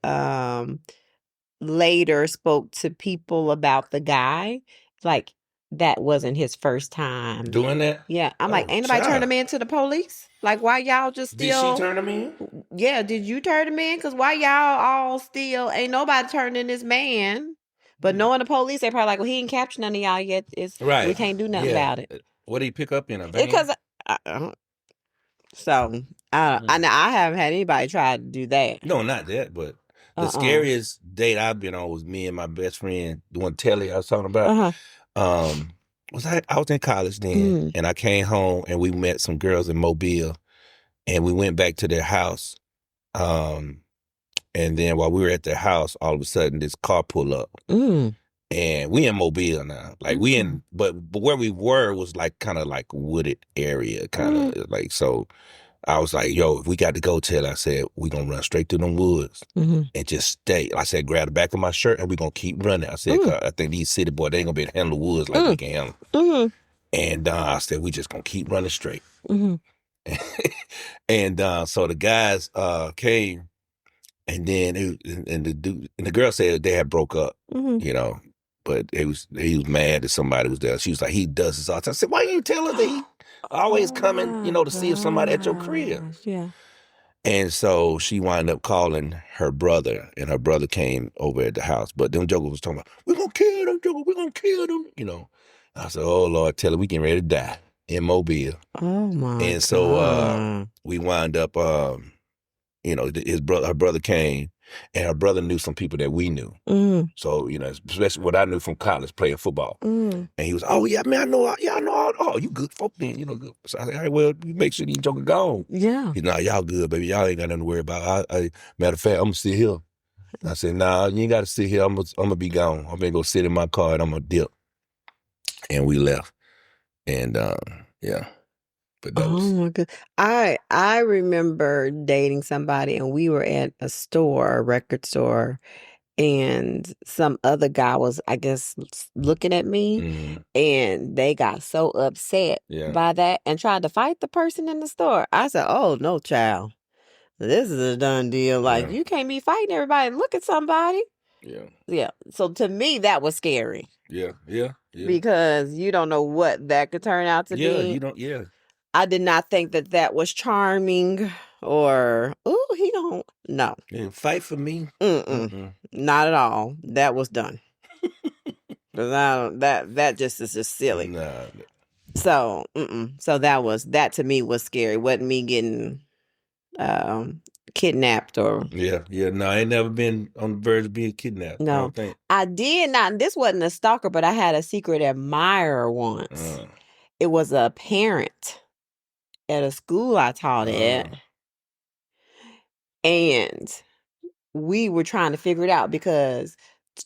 later spoke to people about the guy, like that wasn't his first time doing that. Yeah, I'm like, ain't nobody turn him in to the police? Like, why y'all just still? Did she turn him in? Yeah, did you turn him in? Because why y'all all still ain't nobody turning this man? But knowing the police, they probably like, well, he ain't captured none of y'all yet. Right. We can't do nothing about it. What did he pick up in a van? Because I haven't had anybody try to do that. No, not that, but the scariest date I've been on was me and my best friend, the one Telly I was talking about. I was in college then, and I came home and we met some girls in Mobile, and we went back to their house. And then while we were at their house, all of a sudden this car pulled up. And we in Mobile now. Like we in, but where we were was like kind of like wooded area, kind of like, so I was like, yo, if we got to go till, I said, we gonna run straight through them woods and just stay. I said, grab the back of my shirt and we gonna keep running. I said, I think these city boys, they ain't gonna be able to handle the woods like we can handle. And I said, we just gonna keep running straight. And so the guys came, and then the girl said they had broke up, you know, but he was mad that somebody was there. She was like, he does this all the time. I said, why you tell her that he always coming, you know, to see if somebody at your crib? Yeah. And so she wound up calling her brother, and her brother came over at the house. But them jokers was talking about, we're gonna kill them, Joker, we're gonna kill them, you know. I said, oh Lord, tell her we getting ready to die in Mobile. Oh my God. And so we wound up you know, her brother came, and her brother knew some people that we knew. So, you know, especially what I knew from college playing football. And he was, oh yeah, man, I know, oh, you good folk then, you know, good. So I said, all right, well, you make sure these jokers gone. Yeah. He's like, y'all good, baby. Y'all ain't got nothing to worry about. Matter of fact, I'm gonna sit here. I said, nah, you ain't gotta sit here. I'm gonna be gone. I'm gonna go sit in my car and I'm gonna dip. And we left. And yeah. But that was... my God. I remember dating somebody, and we were at a record store, and some other guy was, I guess, looking at me, and they got so upset by that and tried to fight the person in the store. I said, oh, no, child. This is a done deal. Like, you can't be fighting everybody and look at somebody. Yeah. So to me, that was scary. Yeah. Because you don't know what that could turn out to be. You don't, I did not think that was charming or, he don't. No. Fight for me? Not at all. That was done. Because that just is just silly. Nah. So, so that to me was scary. Wasn't me getting kidnapped or... Yeah. No, I ain't never been on the verge of being kidnapped. No. I don't think. I did not. This wasn't a stalker, but I had a secret admirer once. It was a parent at a school I taught at. And we were trying to figure it out because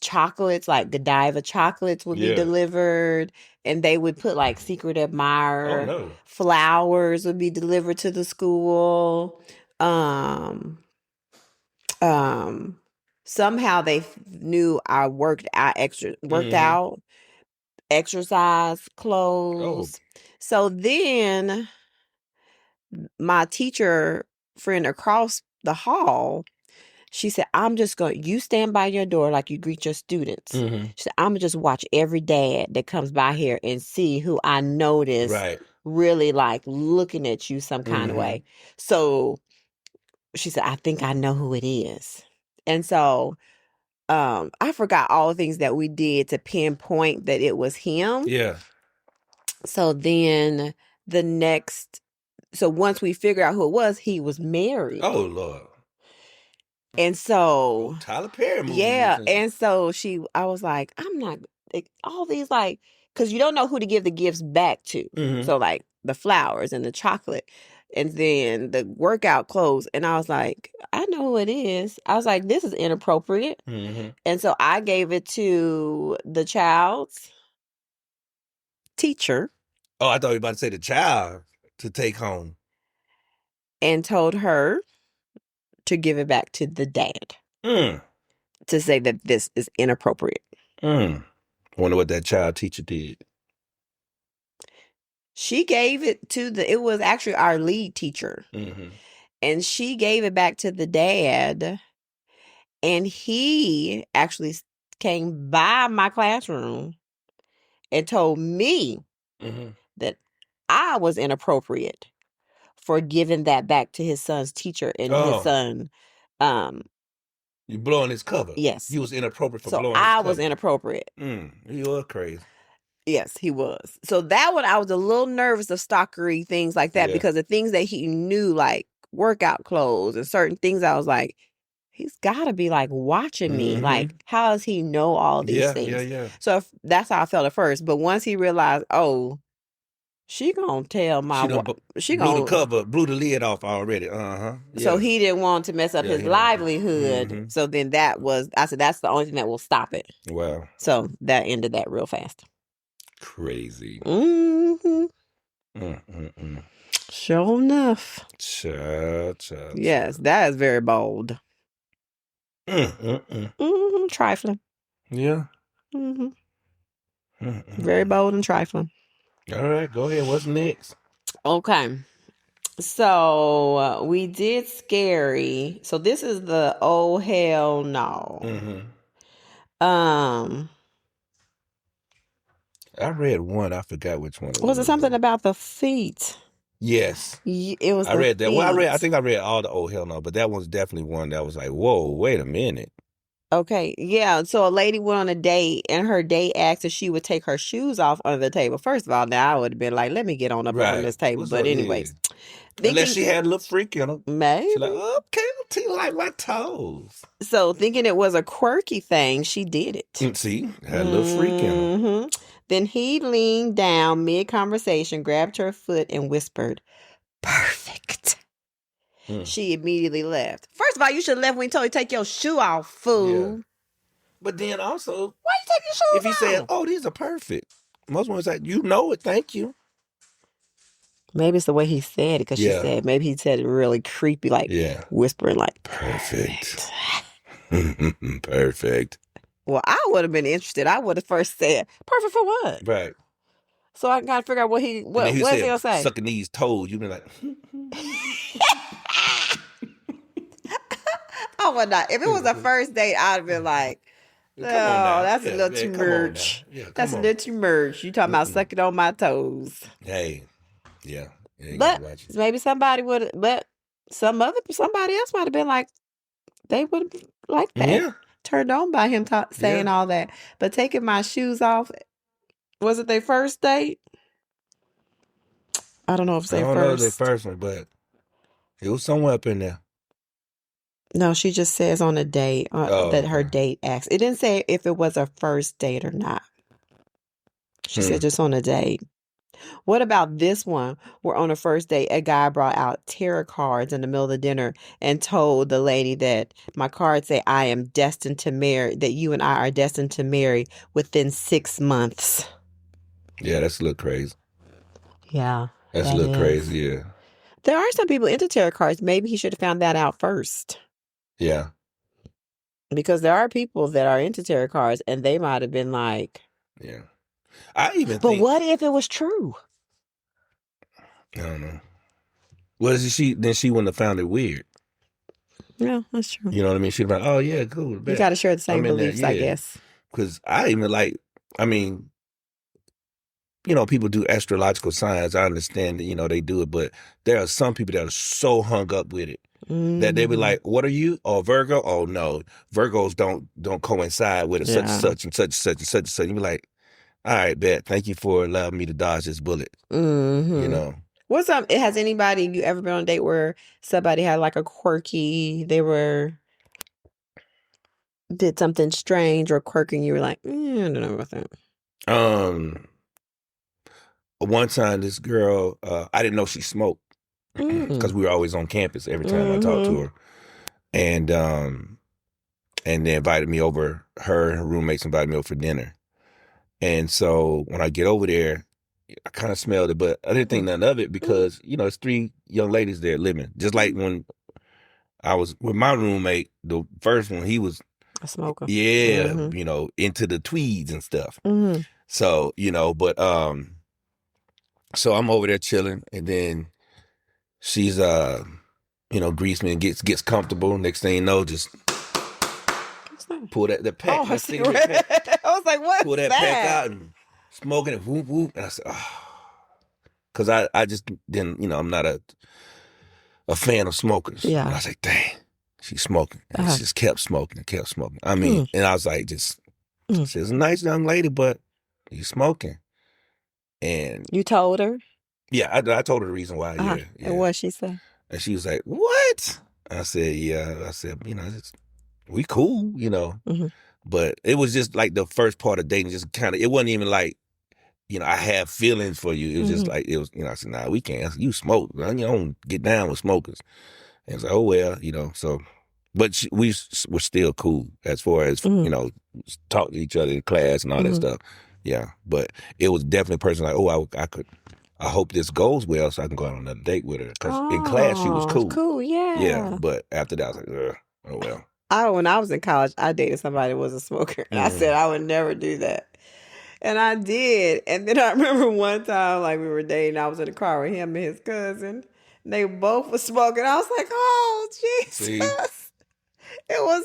chocolates, like Godiva chocolates, would be delivered, and they would put like secret admirer. Flowers would be delivered to the school. Somehow they knew I worked out, exercise clothes. So then my teacher friend across the hall, she said, you stand by your door like you greet your students. Mm-hmm. She said, I'm going to just watch every dad that comes by here and see who I notice really like looking at you some kind of way. So she said, I think I know who it is. And so I forgot all the things that we did to pinpoint that it was him. Yeah. So then so once we figured out who it was, he was married. Oh, Lord. And so Tyler Perry movie. Yeah. And so I was like, I'm not all these like, because you don't know who to give the gifts back to. Mm-hmm. So like the flowers and the chocolate and then the workout clothes. And I was like, I know who it is. I was like, this is inappropriate. Mm-hmm. And so I gave it to the child's teacher. Oh, I thought you were about to say the child to take home. And told her to give it back to the dad. To say that this is inappropriate. I wonder what that child teacher did. She gave it to it was actually our lead teacher. Mm-hmm. And she gave it back to the dad. And he actually came by my classroom and told me that I was inappropriate for giving that back to his son's teacher and his son. You blowing his cover. Yes. You was inappropriate for blowing his cover. cover. I was inappropriate. You were crazy. Yes, he was. So that one, I was a little nervous of stalkery, things like that, because the things that he knew, like workout clothes and certain things, I was like, he's got to be like watching me. Like, how does he know all these things? Yeah. So that's how I felt at first. But once he realized, oh, she gonna tell she gonna blew the lid off already. Yeah. So he didn't want to mess up his livelihood. So then I said, that's the only thing that will stop it. Wow. So that ended that real fast. Crazy. Sure enough. Yes, that is very bold. Trifling. Yeah. Very bold and trifling. All right, go ahead. What's next? Okay. So we did scary. So this is the oh hell no. I read one. I forgot which one. Was it something about the feet? Yes. It was. I read that. Well, I think I read all the oh hell no, but that one's definitely one that was like, whoa, wait a minute. Okay, yeah. So a lady went on a date, and her date asked if she would take her shoes off under the table. First of all, now I would have been like, "Let me get on up on this table." But anyways, unless she had a little freak in her, maybe. She's like, okay, I'll like my toes. So thinking it was a quirky thing, she did it. See, had a little freak in her. Then he leaned down mid-conversation, grabbed her foot, and whispered, "Perfect." She immediately left. First of all, you should have left when he told you to take your shoe off, fool. Yeah. But then also, why you take your shoes off? If he said, "Oh, these are perfect," most ones like, "You know it, thank you." Maybe it's the way he said it, because she said, maybe he said it really creepy, like whispering, like perfect. Perfect. Well, I would have been interested. I would have first said, "Perfect for what?" Right. So I got to figure out what he gonna say. Sucking these toes, you'd be like, I would not. If it was a first date, I'd have been like, "Oh, that's a little too much. That's a little too much. You talking about sucking on my toes?" Hey, yeah. But maybe somebody would. But somebody else might have been like, they would have liked that. Yeah. Turned on by him saying all that. But taking my shoes off, was it their first date? I don't know if it's their first. I don't know if it's their first one, but it was somewhere up in there. No, she just says on a date that her date asked. It didn't say if it was a first date or not. She said just on a date. What about this one? Where on a first date, a guy brought out tarot cards in the middle of the dinner and told the lady that my cards say I am destined to marry, that you and I are destined to marry within 6 months. Yeah, that's a little crazy. Yeah. That's a little crazy, yeah. There are some people into tarot cards. Maybe he should have found that out first. Yeah. Because there are people that are into tarot cards and they might have been like... Yeah. I even But think. what if it was true? I don't know. What is she? Then she wouldn't have found it weird. Yeah, that's true. You know what I mean? She'd be like, oh yeah, cool. You got to share the same beliefs, I guess. Because I even I mean, people do astrological signs. I understand that, they do it, but there are some people that are so hung up with it that they be like, what are you? Oh, Virgo? Oh no. Virgos don't coincide with such and such and such and such and such and such. You be like, all right, bet. Thank you for allowing me to dodge this bullet. What's up? Has anybody you ever been on a date where somebody had like a quirky, did something strange or quirky and you were like, I don't know about that. One time this girl, I didn't know she smoked because we were always on campus every time I talked to her. And they invited me over, her and her roommates invited me over for dinner. And so when I get over there, I kind of smelled it, but I didn't think nothing of it because, it's 3 young ladies there living. Just like when I was with my roommate, the first one, he was a smoker. Yeah, into the tweeds and stuff. So, but so I'm over there chilling, and then she's greets me and gets comfortable. Next thing you know, just pull the pack. Oh, cigarette. I was like, what? Pull that pack out and smoking it, whoop whoop. And I said, because I just didn't, I'm not a fan of smokers. Yeah. And I was like, dang, she's smoking. And she just kept smoking and kept smoking. I mean, and I was like, she's a nice young lady, but you smoking. And you told her? Yeah, I told her the reason why. Yeah. And what she said? And she was like, what? I said, yeah. I said, we cool, But it was just like the first part of dating, just kind of, it wasn't even like, I have feelings for you. It was just like, it was, I said, nah, we can't. I said, you smoke. I don't get down with smokers. And it's like, oh, well, so, but we were still cool as far as, talk to each other in class and all that stuff. Yeah. But it was definitely a person like, oh, I hope this goes well so I can go on another date with her. Because in class, she was cool. Cool, yeah. Yeah. But after that, I was like, oh, well. When I was in college, I dated somebody who was a smoker. And I said I would never do that. And I did. And then I remember one time, like, we were dating. I was in the car with him and his cousin. And they both were smoking. I was like, oh, Jesus. See? It was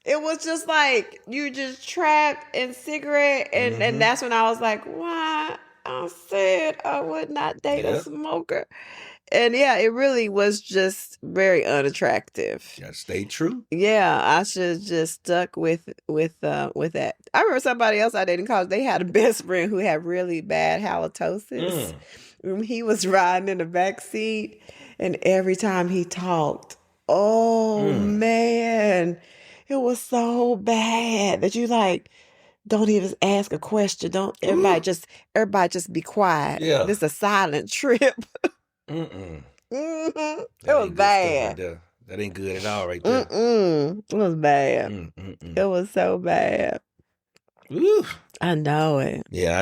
it was just like, you just trapped in cigarette. And that's when I was like, why? I said I would not date a smoker. And yeah, it really was just very unattractive. Yeah, stay true. Yeah, I should have just stuck with that. I remember somebody else I dated in college. They had a best friend who had really bad halitosis. He was riding in the back seat, and every time he talked, man, it was so bad that you like don't even ask a question. Don't everybody just be quiet. Yeah, this is a silent trip. It was bad. That ain't good at all right there. It was bad. It was so bad. Ooh. I know it. Yeah,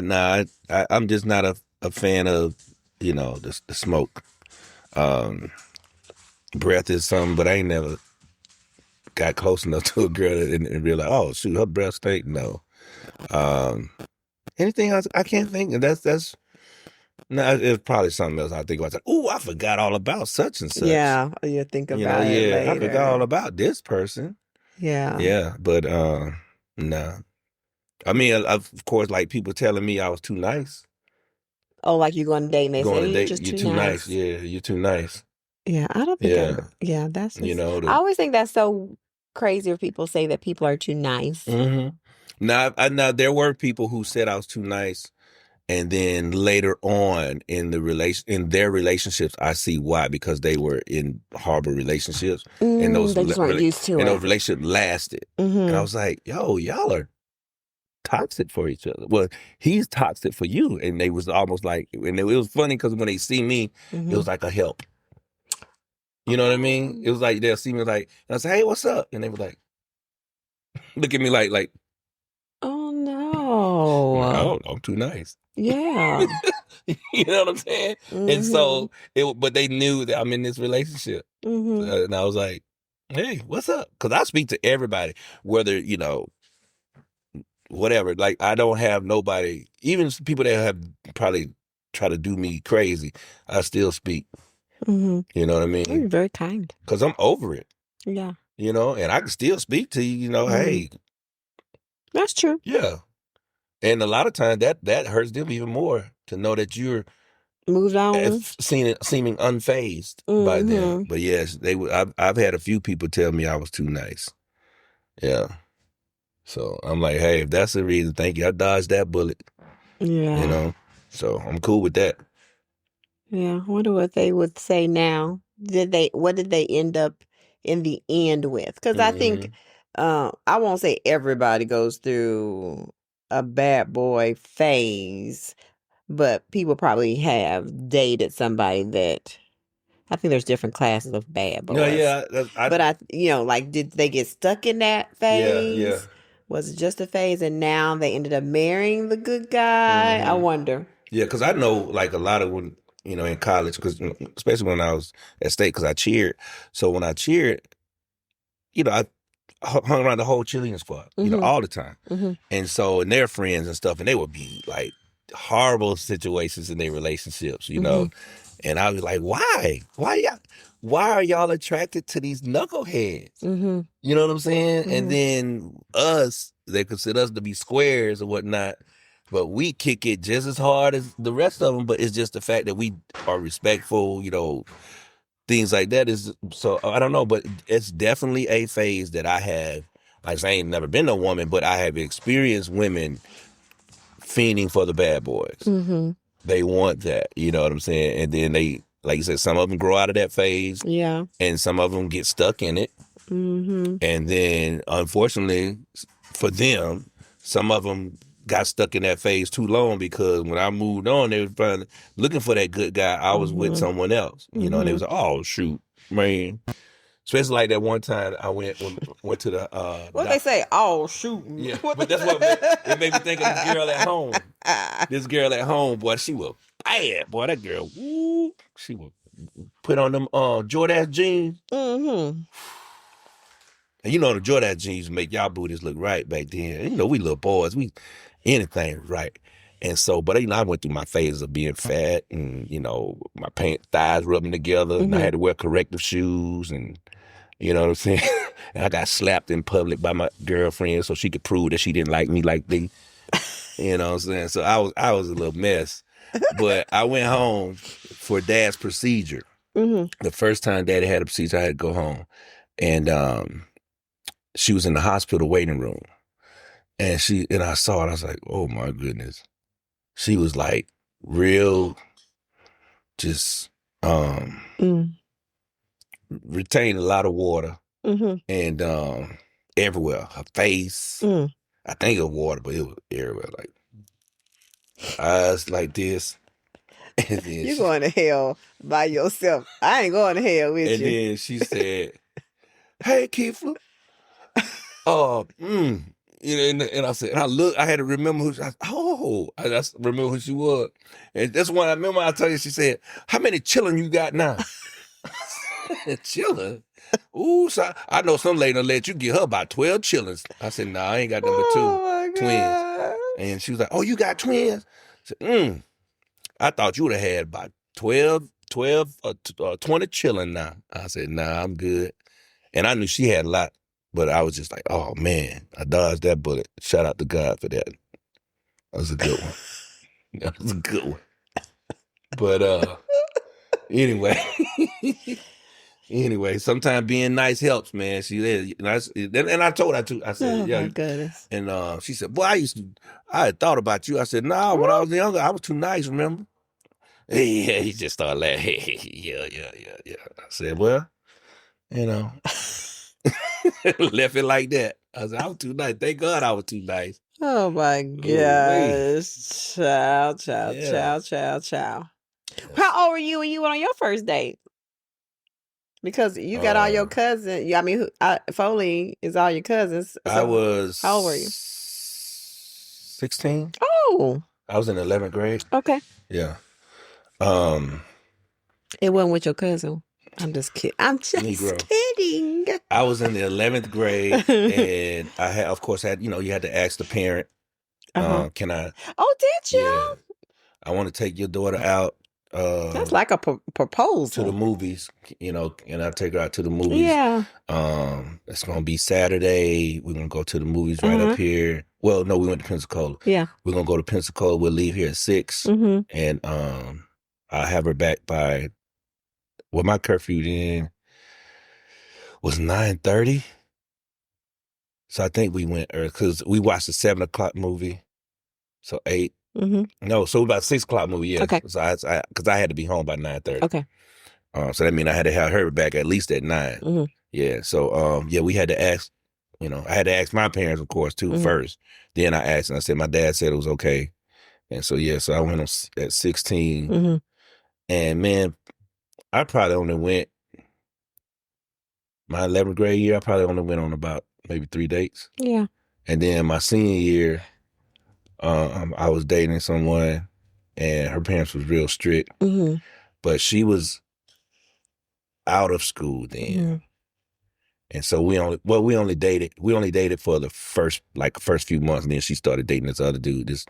I'm just not a fan of, the smoke. Breath is something, but I ain't never got close enough to a girl and realize, oh, shoot, her breath stink. No. Anything else? I can't think. That's no, it's probably something else I think about. Like, oh, I forgot all about such and such. Yeah, you think about it later. I forgot all about this person. Yeah. Yeah, but no. I mean, of course, like people telling me I was too nice. Oh, like you going to date and they say you're too nice. Yeah, you're too nice. Yeah, I don't think that's just, I always think that's so crazy if people say that people are too nice. Now there were people who said I was too nice. And then later on in their relationships, I see why, because they were in horrible relationships, and they just weren't used to it. And those relationships lasted. And I was like, "Yo, y'all are toxic for each other." Well, he's toxic for you, and they was almost like, and it was funny because when they see me, it was like a help. You know what I mean? It was like they'll see me like, and I say, "Hey, what's up?" And they were like, look at me like, "Oh no, oh, I'm too nice." Yeah. You know what I'm saying? And so, but they knew that I'm in this relationship. And I was like, hey, what's up? Because I speak to everybody, whether, whatever. Like I don't have nobody, even people that have probably try to do me crazy, I still speak. Mm-hmm. You know what I You're mean? very kind. Because I'm over it. Yeah. You know, and I can still speak to you. You know, hey, that's true. yeah. And a lot of times that hurts them even more to know that you're moved on, seeming unfazed by them. But yes, I've had a few people tell me I was too nice. Yeah. So I'm like, hey, if that's the reason, thank you. I dodged that bullet. Yeah. You know, so I'm cool with that. Yeah. I wonder what they would say now. What did they end up in the end with? Because I think, I won't say everybody goes through a bad boy phase, but people probably have dated somebody that. I think there's different classes of bad boys. No, yeah, but like, did they get stuck in that phase? Yeah. Was it just a phase, and now they ended up marrying the good guy? I wonder. Yeah, because I know like a lot of when in college, because especially when I was at state, because I cheered. So when I cheered, I hung around the whole cheerleading squad, all the time, and so and their friends and stuff, and they would be like horrible situations in their relationships, and I was like, why are y'all attracted to these knuckleheads? You know what I'm saying? And then they consider us to be squares or whatnot, but we kick it just as hard as the rest of them. But it's just the fact that we are respectful, things like that is. So I don't know, but it's definitely a phase that I have. Like I ain't never been a woman, but I have experienced women fiending for the bad boys. They want that, you know what I'm saying? And then they, like you said, some of them grow out of that phase. Yeah. And some of them get stuck in it. And then, unfortunately, for them, some of them got stuck in that phase too long because when I moved on, they were looking for that good guy. I was with someone else, and they was like, oh, shoot, man. Especially like that one time I went to the what they say? Oh, shoot! Yeah, but that's what it made me think of this girl at home. This girl at home, boy, she was bad, boy. That girl, woo, she would put on them Jordache jeans. And the Jordache jeans make y'all booties look right back then. We little boys, anything right. And so, but I went through my phases of being fat and my thighs rubbing together, and I had to wear corrective shoes, and you know what I'm saying? And I got slapped in public by my girlfriend so she could prove that she didn't like me like me. You know what I'm saying? So I was a little mess. But I went home for Dad's procedure. The first time Daddy had a procedure, I had to go home. And she was in the hospital waiting room. And I saw it, I was like, oh my goodness. She was like real, just retained a lot of water. And everywhere, her face, I think it was water, but it was everywhere, like eyes like this. And then you going to hell by yourself. I ain't going to hell with you. And then she said, hey, Kefla. And I said, and I had to remember who I just remember who she was. And that's when I remember I told you, she said, how many children you got now? Children? Ooh, so I know some lady will let you get her about 12 children. I said, nah, I ain't got number two. Twins. And she was like, oh, you got twins? I said, I thought you would have had about 12 or 20 children now. I said, nah, I'm good. And I knew she had a lot, but I was just like, oh, man, I dodged that bullet. Shout out to God for that. That was a good one. That was a good one. But anyway. Anyway, sometimes being nice helps, man. And I told her too. I said, "Yeah." My goodness. And she said, "Boy, I had thought about you." I said, "No, when I was younger, I was too nice. Remember?" Yeah, he just started laughing. Yeah. I said, "Well, left it like that." I said, "I was too nice. Thank God I was too nice." Oh my gosh, child. How old were you when you went on your first date? Because you got all your cousins. I mean, Foley is all your cousins. So I was. How old were you? 16. Oh. I was in 11th grade. Okay. Yeah. It wasn't with your cousin. I'm just kidding. Kidding. I was in the 11th grade, and I had, of course, you had to ask the parent Can I? Oh, did you? Yeah, I want to take your daughter out. That's like a proposal. To the movies, and I'll take her out to the movies. Yeah. It's gonna be Saturday. We're gonna go to the movies right up here. Well, no, we went to Pensacola. Yeah. We're gonna go to Pensacola. We'll leave here at 6, and I'll have her back by. Well, my curfew then was 9:30. So I think we went early because we watched the 7:00 movie. So 8. No, so about 6:00 movie. Yeah. Okay. So because I had to be home by 9:30. Okay. So that means I had to have her back at least at 9. Yeah. So we had to ask. I had to ask my parents, of course, too first. Then I asked, and I said my dad said it was okay, and so so I went at 16, and man, I probably only went my 11th grade year. I probably only went on about maybe 3 dates. Yeah. And then my senior year, I was dating someone, and her parents was real strict, but she was out of school then, and so we only dated for the first few months, and then she started dating this other dude, this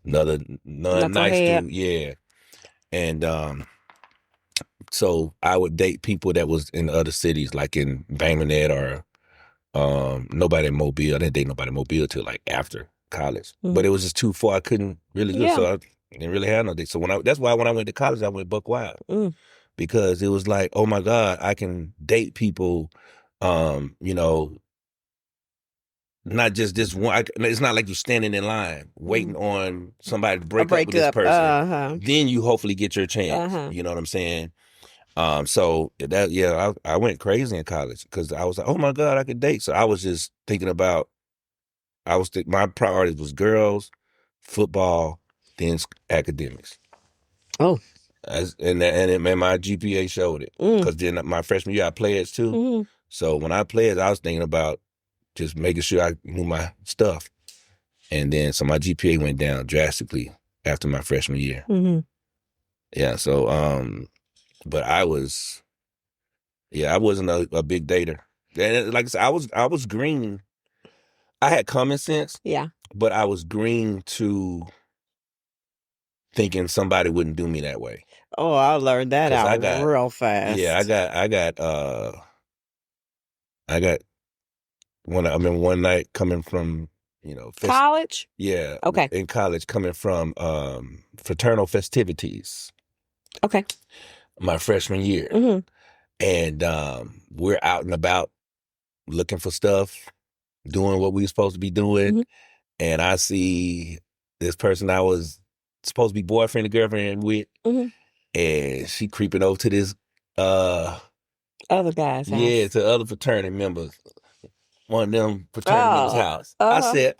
another nice dude, yeah, and so I would date people that was in other cities, like in Bangladesh or nobody in Mobile. I didn't date nobody in Mobile till like after college, but it was just too far. I couldn't really go, so I didn't really have no date. So that's why when I went to college, I went buck wild because it was like, oh my God, I can date people, not just this one. It's not like you're standing in line waiting on somebody to break up with this person. Then you hopefully get your chance. You know what I'm saying? So that, I went crazy in college because I was like, oh my God, I could date. So I was just thinking about, my priorities was girls, football, then academics. Oh. And my GPA showed it. Because then my freshman year I pledged too. So when I pledged, I was thinking about just making sure I knew my stuff. And then so my GPA went down drastically after my freshman year. Yeah, so but I wasn't a big dater. And like I said, I was green. I had common sense. Yeah. But I was green to thinking somebody wouldn't do me that way. Oh, I learned that out real fast. Yeah, I got one night coming from, college? Yeah. Okay. In college, coming from fraternal festivities. Okay. My freshman year. And we're out and about looking for stuff, doing what we were supposed to be doing. And I see this person I was supposed to be boyfriend and girlfriend with, and she creeping over to this other guy's house. Yeah, to other fraternity members. One of them fraternity members' house. I said,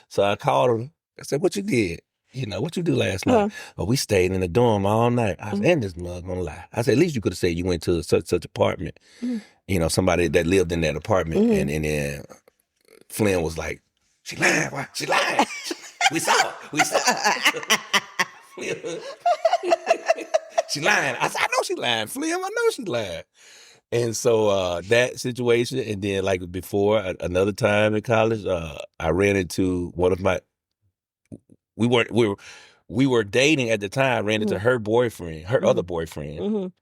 So I called her. I said, what you did? What you do last night? Well, we stayed in the dorm all night. I said, and this mug gonna lie. I said, at least you could have said you went to such apartment. Somebody that lived in that apartment. And then Flynn was she lying. Why? She lying. We saw her. She lying. I said, I know she lying. Flynn, I know she lying. And so that situation, and then before, another time in college, I ran into one of my. We were dating at the time. Ran into her boyfriend, her other boyfriend,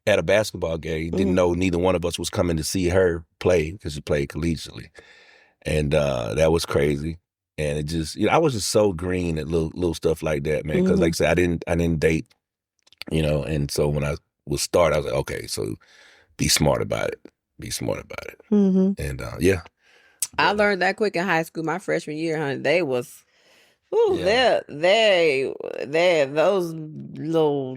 at a basketball game. Didn't know neither one of us was coming to see her play because she played collegiately, and that was crazy. And it just, I was just so green at little stuff like that, man. Because like I said, I didn't date, And so when I would start, I was like, okay, so be smart about it. Be smart about it. And yeah. I learned that quick in high school. My freshman year, honey, they was, those little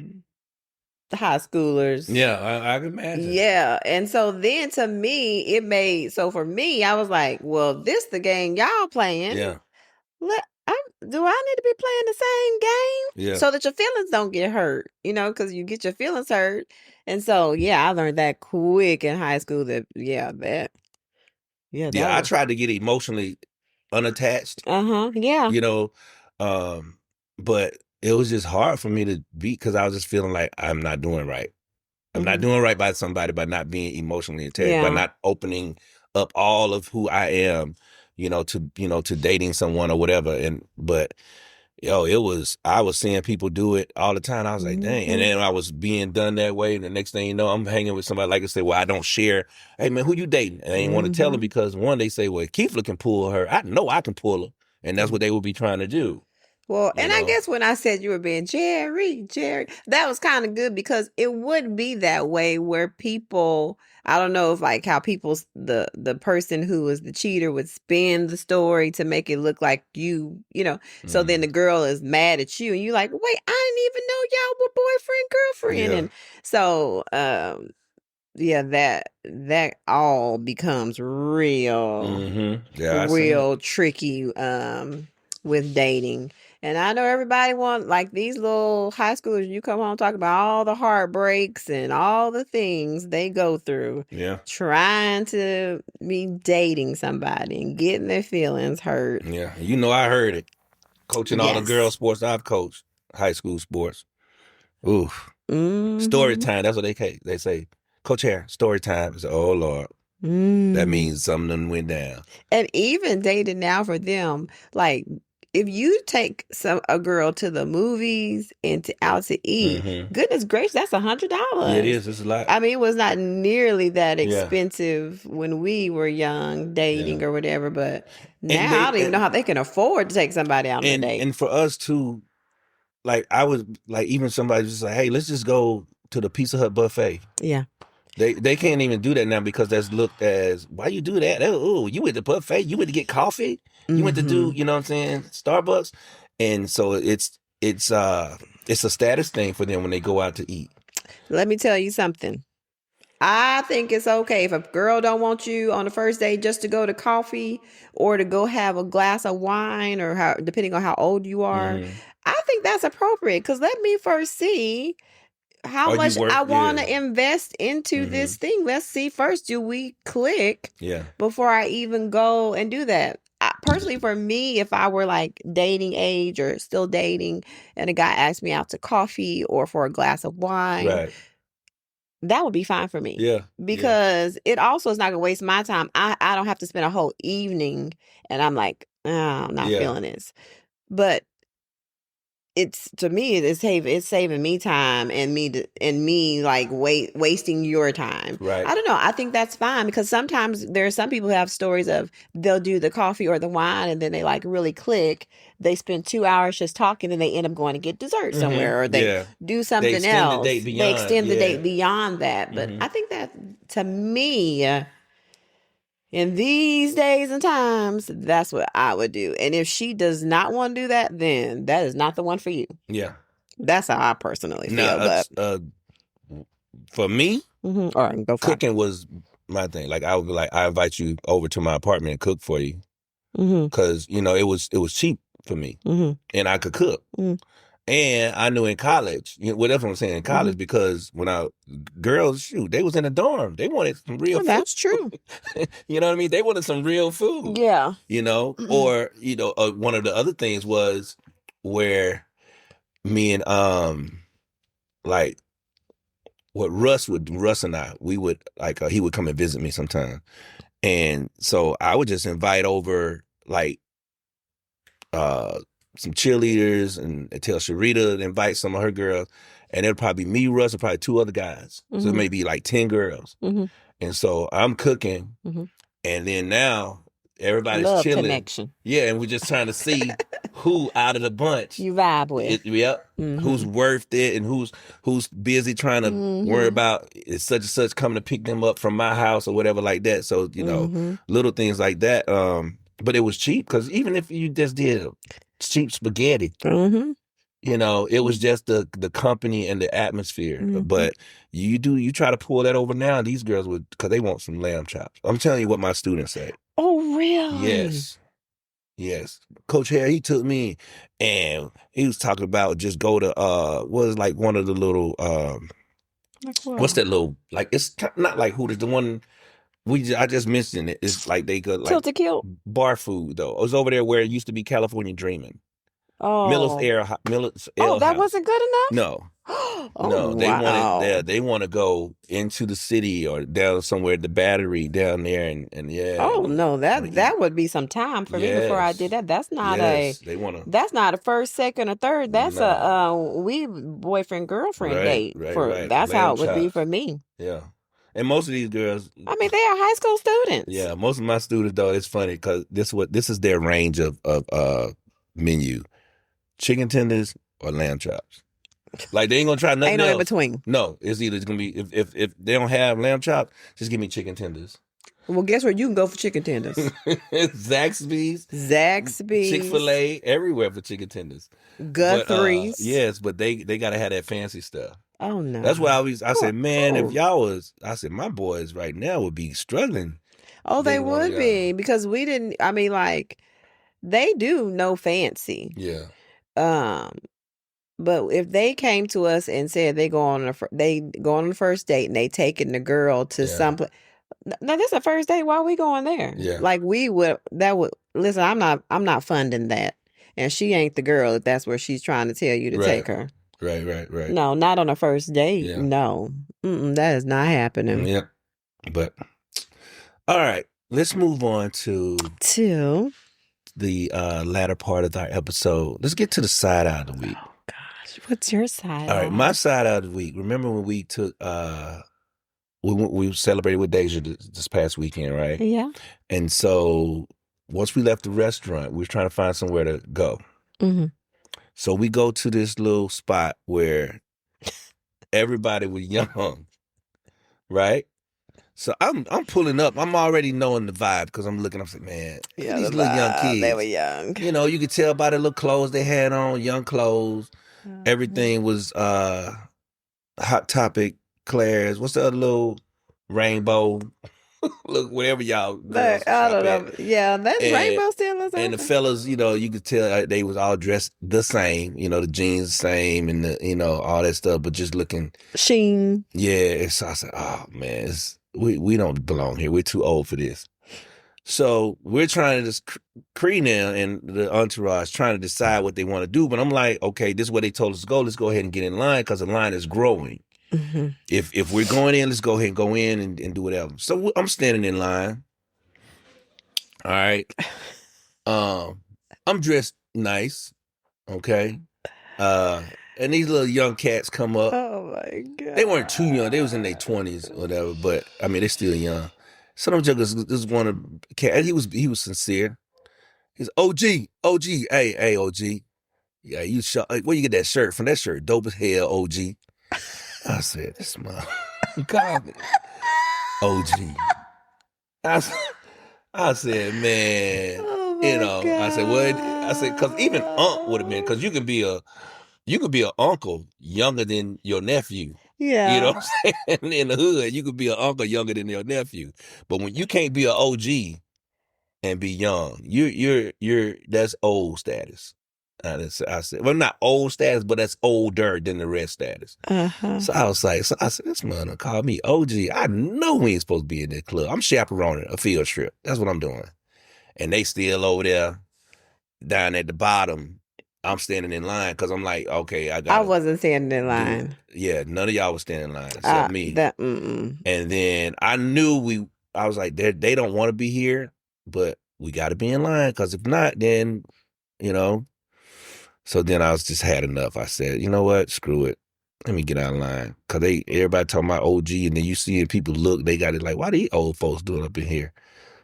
high schoolers. Yeah, I can imagine. Yeah. And so then to me, for me, I was like, well, this the game y'all playing. Yeah. Do I need to be playing the same game? Yeah. So that your feelings don't get hurt, because you get your feelings hurt. And so, I learned that quick in high school I tried to get emotionally unattached. Yeah. But it was just hard for me to be because I was just feeling like I'm not doing right. I'm not doing right by somebody by not being emotionally attached, by not opening up all of who I am to dating someone or whatever. But I was seeing people do it all the time. I was like, dang. And then I was being done that way. And the next thing you know, I'm hanging with somebody, like I said, well, I don't share. Hey, man, who you dating? And I ain't want to tell them because, one, they say, well, Kefla can pull her. I know I can pull her. And that's what they would be trying to do. Well, and I guess when I said you were being Jerry, that was kind of good because it would be that way where people, I don't know if like how the person who was the cheater would spin the story to make it look like so then the girl is mad at you and you're like, wait, I didn't even know y'all were boyfriend, girlfriend. Yeah. And so, that all becomes real, real tricky, with dating. And I know everybody wants, like these little high schoolers, you come home talk about all the heartbreaks and all the things they go through. Yeah. Trying to be dating somebody and getting their feelings hurt. Yeah. I heard it. Coaching all the girls sports I've coached, high school sports. Oof. Story time. That's what they say. Coach Hair, story time. It's, oh, Lord. That means something went down. And even dating now for them, like, if you take a girl to the movies and out to eat, goodness gracious, that's $100. Yeah, it is. It's a lot. I mean, it was not nearly that expensive when we were young dating or whatever, but now I don't even know how they can afford to take somebody out on a date. And for us too, like I was like, even somebody just like, hey, let's just go to the Pizza Hut buffet. Yeah. They can't even do that now because that's looked as, why you do that? Oh, you went to buffet, you went to get coffee, you went to do, you know what I'm saying, Starbucks. And so it's a status thing for them when they go out to eat. Let me tell you something. I think it's okay if a girl don't want you on the first date just to go to coffee or to go have a glass of wine or depending on how old you are. I think that's appropriate because let me first see how much I want to invest into this thing. Let's see first, do we click before I even go and do that? Personally, for me, if I were like dating age or still dating and a guy asked me out to coffee or for a glass of wine, that would be fine for me. Yeah. Because it also is not going to waste my time. I don't have to spend a whole evening and I'm like, oh, I'm not feeling this. But to me, it's saving me time and me like wasting your time. Right. I don't know. I think that's fine because sometimes there are some people who have stories of they'll do the coffee or the wine and then they like really click. They spend 2 hours just talking and they end up going to get dessert somewhere or they do something else. They extend the date beyond that. But I think that to me, in these days and times, that's what I would do. And if she does not want to do that, then that is not the one for you. Yeah. That's how I personally feel. For me, all right, go for cooking was my thing. Like I would be like, I invite you over to my apartment and cook for you. Because, it was cheap for me. And I could cook. And I knew in college, whatever I'm saying, in college, because when girls, shoot, they was in a dorm. They wanted some real food. That's true. You know what I mean? They wanted some real food. Yeah. Or, one of the other things was where me and, like, what Russ and I, we would, like, he would come and visit me sometime. And so I would just invite over, like, some cheerleaders and tell Sharita to invite some of her girls. And it'll probably be me, Russ, and probably 2 other guys. So it may be like 10 girls. And so I'm cooking. And then now everybody's Love chilling. Connection. Yeah, and we're just trying to see who out of the bunch you vibe with. Who's worth it and who's busy trying to worry about is such and such coming to pick them up from my house or whatever like that. So, little things like that. But it was cheap because even if you just did cheap spaghetti, it was just the company and the atmosphere. But you try to pull that over now, these girls would, because they want some lamb chops. I'm telling you what my students say. Oh, really? Yes. Coach Harry, he took me and he was talking about just go to what is like one of the little what's that little, like, it's not like Hooters, the one I just mentioned it. It's like they got like Tilted Kilt bar food though. It was over there where it used to be California Dreaming. Oh. Miller's Oh, Ale that House. wasn't good enough? No. Oh, No, they wow. want to go into the city or down somewhere, the Battery down there, and yeah, Oh no, want to eat. that would be some time for me before I did Yes, that. yes, they want to. That's not a first, second, or third. That's a Nah, we boyfriend girlfriend right, date right, for right. that's how Lamb it would be chops. for me. Yeah, and most of these girls, I mean, they are high school students. yeah, most of my students though, it's funny because this is their range of menu: chicken tenders or lamb chops. Like they ain't gonna try nothing Ain't no in else. between. No, it's either gonna be if they don't have lamb chops, just give me chicken tenders. Well, guess where you can go for chicken tenders? Zaxby's, Zaxby's, Chick-fil-A, everywhere for chicken tenders. Guthrie's. Yes, but they gotta have that fancy stuff. Oh no. That's why I said, man, if Oh. y'all was, I said my boys right now would be struggling. Oh, they Getting one of would y'all. be because we didn't. I mean, like they do no fancy. Yeah. But if they came to us and said they go on the first date and they taking the girl to some place. Now this is the first date. Why are we going there? Yeah. Like listen. I'm not funding that, and she ain't the girl if that's where she's trying to tell you to take her. Right. No, not on a first date. Yeah. No, that is not happening. Yeah. But all right, let's move on to the latter part of our episode. Let's get to the side out of the week. Oh gosh, what's your side? All right, my side out of the week. Remember when we took we celebrated with Deja this past weekend, right? Yeah. And so once we left the restaurant, we were trying to find somewhere to go. Mm-hmm. So we go to this little spot where everybody was young, right? So I'm pulling up. I'm already knowing the vibe because I'm looking. I'm like, man, Yeah, these little young kids. They were young. You know, you could tell by the little clothes they had on, young clothes. Everything was Hot Topic, Claire's. What's the other little rainbow? Look, whatever y'all girls I don't shop know. at. Yeah, that's rainbow still or something. And the fellas, you know, you could tell they was all dressed the same. You know, the jeans the same and the, you know, all that stuff, but just looking sheen. Yeah. So I said, oh man, we don't belong here. We're too old for this. So we're trying to just Cree now and the entourage trying to decide what they want to do. But I'm like, okay, this is where they told us to go. Let's go ahead and get in line because the line is growing. Mm-hmm. If we're going in, let's go ahead and go in and do whatever. So I'm standing in line. All right. I'm dressed nice. Okay. And these little young cats come up. Oh my God. They weren't too young. They was in their 20s or whatever, but I mean, they're still young. Some of them just want to cat. And he was sincere. He's OG, hey, OG. Yeah, you where you get that shirt from? That shirt dope as hell, OG. I said, this my God, OG. I said, man, Oh you my know. God. I said, what? I said, because even Unc would have been, because you could be an uncle younger than your nephew. Yeah. You know what I'm saying? In the hood, you could be an uncle younger than your nephew. But when you can't be an OG and be young, you're that's old status. I said, well, not old status, but that's older than the rest status. Uh-huh. So I was like, this mother called me OG. I know we ain't supposed to be in that club. I'm chaperoning a field trip. That's what I'm doing. And they still over there down at the bottom. I'm standing in line because I'm like, okay, I wasn't standing in line. Yeah, none of y'all was standing in line except me. And then I knew I was like, they don't want to be here, but we got to be in line because if not, then, you know. So then I was just had enough. I said, you know what? Screw it. Let me get out of line. Because everybody talking about OG, and then you see people look, they got it like, why these old folks doing up in here?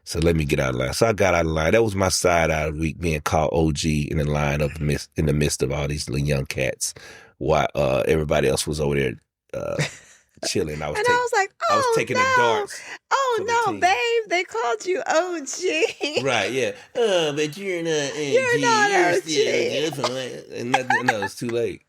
So let me get out of line. So I got out of line. That was my side out of the week, being called OG in the line in the midst of all these little young cats, while everybody else was over there chilling. I was like, oh, I was taking no. the darts. Oh no, babe! They called you OG. Right? Yeah. But you're not OG. You're still and nothing. No, it's too late.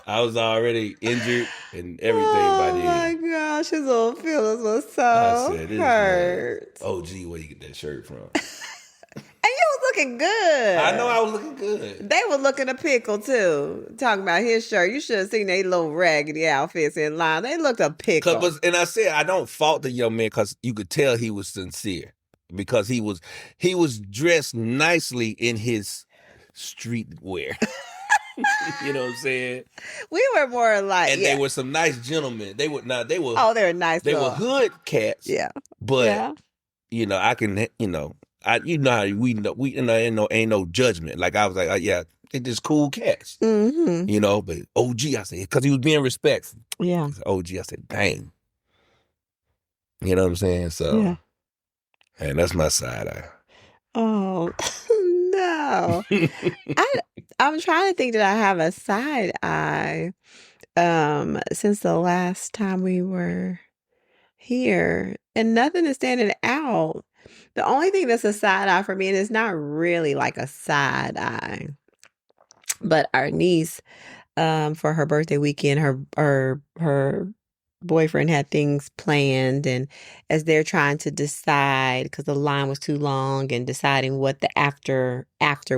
I was already injured and everything by then. Oh my gosh, his little feelings were so hurt. OG, where you get that shirt from? And you was looking good. I know I was looking good. They were looking a pickle too. Talking about his shirt. You should have seen they little raggedy outfits in line. They looked a pickle. And I said, I don't fault the young man because you could tell he was sincere. Because he was dressed nicely in his streetwear. You know what I'm saying? We were more like, and they were some nice gentlemen. They were not. They were. Oh, they were nice. They were hood cats. Yeah. But I can. How we know. Ain't no judgment. Like I was like, yeah, they just cool cats. Mm-hmm. But OG, I said, because he was being respectful. Yeah. OG, I said, dang. You know what I'm saying? So, yeah. And that's my side eye. Oh no! I'm trying to think that I have a side eye. Since the last time we were here, and nothing is standing out. The only thing that's a side eye for me, and it's not really like a side eye, but our niece, for her birthday weekend, her boyfriend had things planned, and as they're trying to decide, because the line was too long, and deciding what the after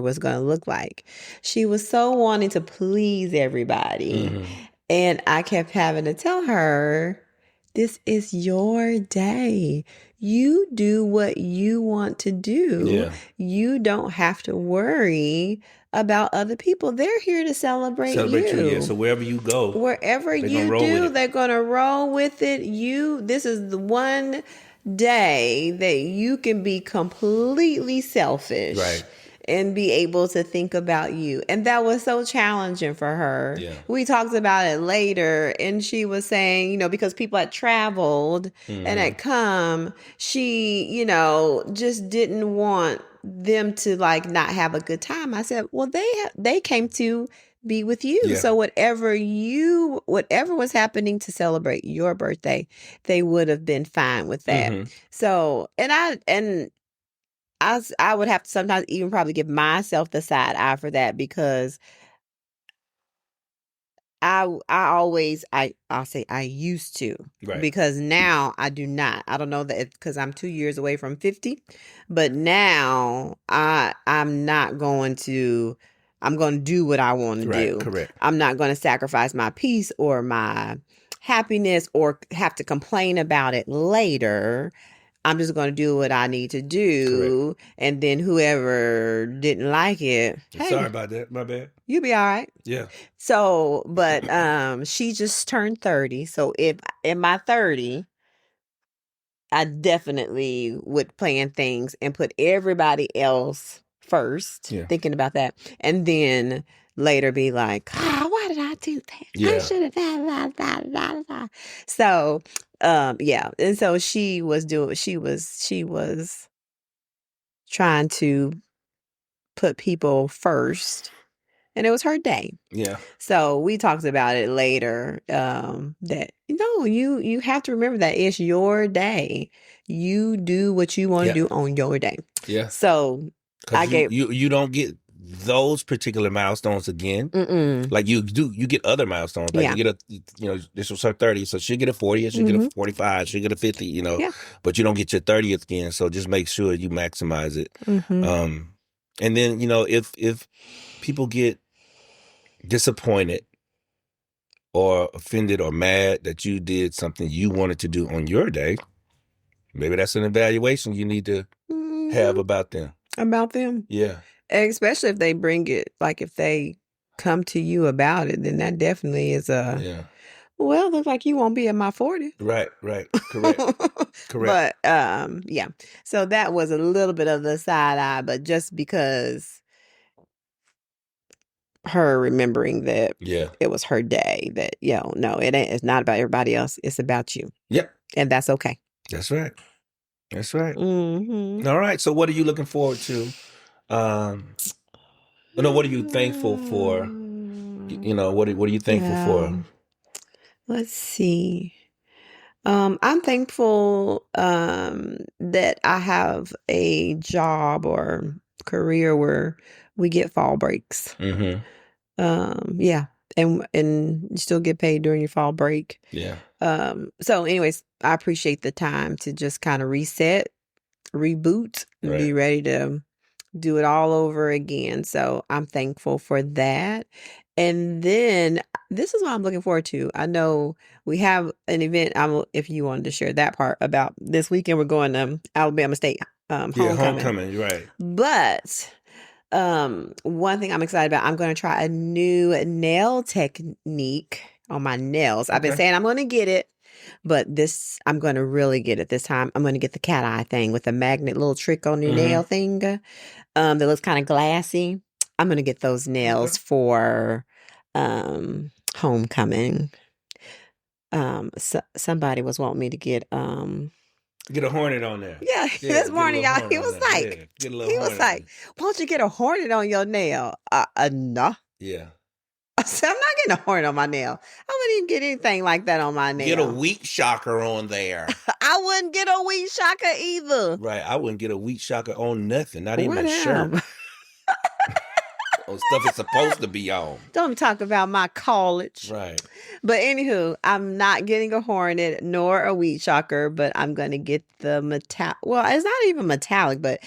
was going to look like, she was so wanting to please everybody. And I kept having to tell her, this is your day. You do what you want to do. Yeah. You don't have to worry about other people. They're here to celebrate you. Yeah. So wherever you go, wherever you do, they're going to roll with it. This is the one day that you can be completely selfish. Right. And be able to think about you. And that was so challenging for her. Yeah. We talked about it later, and she was saying, because people had traveled and had come, she, just didn't want them to like not have a good time. I said, well, they came to be with you. Yeah. So whatever was happening to celebrate your birthday, they would have been fine with that. So, I would have to sometimes even probably give myself the side eye for that, because I'll say I used to, right. Because now I do not. I don't know that because I'm 2 years away from 50, but now I'm going to do what I want to do. Correct. I'm not going to sacrifice my peace or my happiness or have to complain about it later. I'm just going to do what I need to do. Correct. And then whoever didn't like it. Hey, sorry about that. My bad. You'll be all right. Yeah. So, but she just turned 30. So if in my 30, I definitely would plan things and put everybody else first, thinking about that. And then later be like, why did I do that? Yeah. I should have done. So, yeah. And so she was trying to put people first, and it was her day. Yeah. So we talked about it later, that, you have to remember that it's your day. You do what you want to do on your day. Yeah. So you don't get those particular milestones again. Like you get other milestones. Like you get this was her 30, so she'll get a 40, she'll get a 45, she'll get a 50, but you don't get your 30th again. So just make sure you maximize it. And then, if people get disappointed or offended or mad that you did something you wanted to do on your day, maybe that's an evaluation you need to have about them. Yeah. Especially if they bring it, like if they come to you about it, then that definitely is well, looks like you won't be at my 40. Right. Correct. But, yeah. So that was a little bit of the side eye, but just because her remembering that it was her day, that, no, it's not about everybody else. It's about you. Yep. And that's okay. That's right. All right. So what are you looking forward to? What are you thankful for? What are you thankful for? Let's see. I'm thankful that I have a job or career where we get fall breaks. Yeah. And you still get paid during your fall break. Yeah. So anyways, I appreciate the time to just kind of reset, reboot, and be ready to do it all over again. So I'm thankful for that. And then this is what I'm looking forward to. I know we have an event. If you wanted to share that part about this weekend, we're going to Alabama State homecoming. Homecoming, right. But One thing I'm excited about, I'm going to try a new nail technique on my nails. I've been Okay. saying I'm going to get it, but I'm going to really get it this time. I'm going to get the cat eye thing with the magnet little trick on your nail thing, that looks kind of glassy. I'm going to get those nails for, homecoming. Somebody was wanting me to get, Get a hornet on there. yeah, this morning, y'all, he was like, why don't you get a hornet on your nail? No. Yeah. I said, I'm not getting a hornet on my nail. I wouldn't even get anything like that on my nail. Get a wheat shocker on there. I wouldn't get a wheat shocker either. Right. I wouldn't get a wheat shocker on nothing, not even a shirt. On stuff it's supposed to be on. Don't talk about my college. Right. But anywho, I'm not getting a hornet nor a wheat shocker, but I'm going to get the metallic. Well, it's not even metallic, but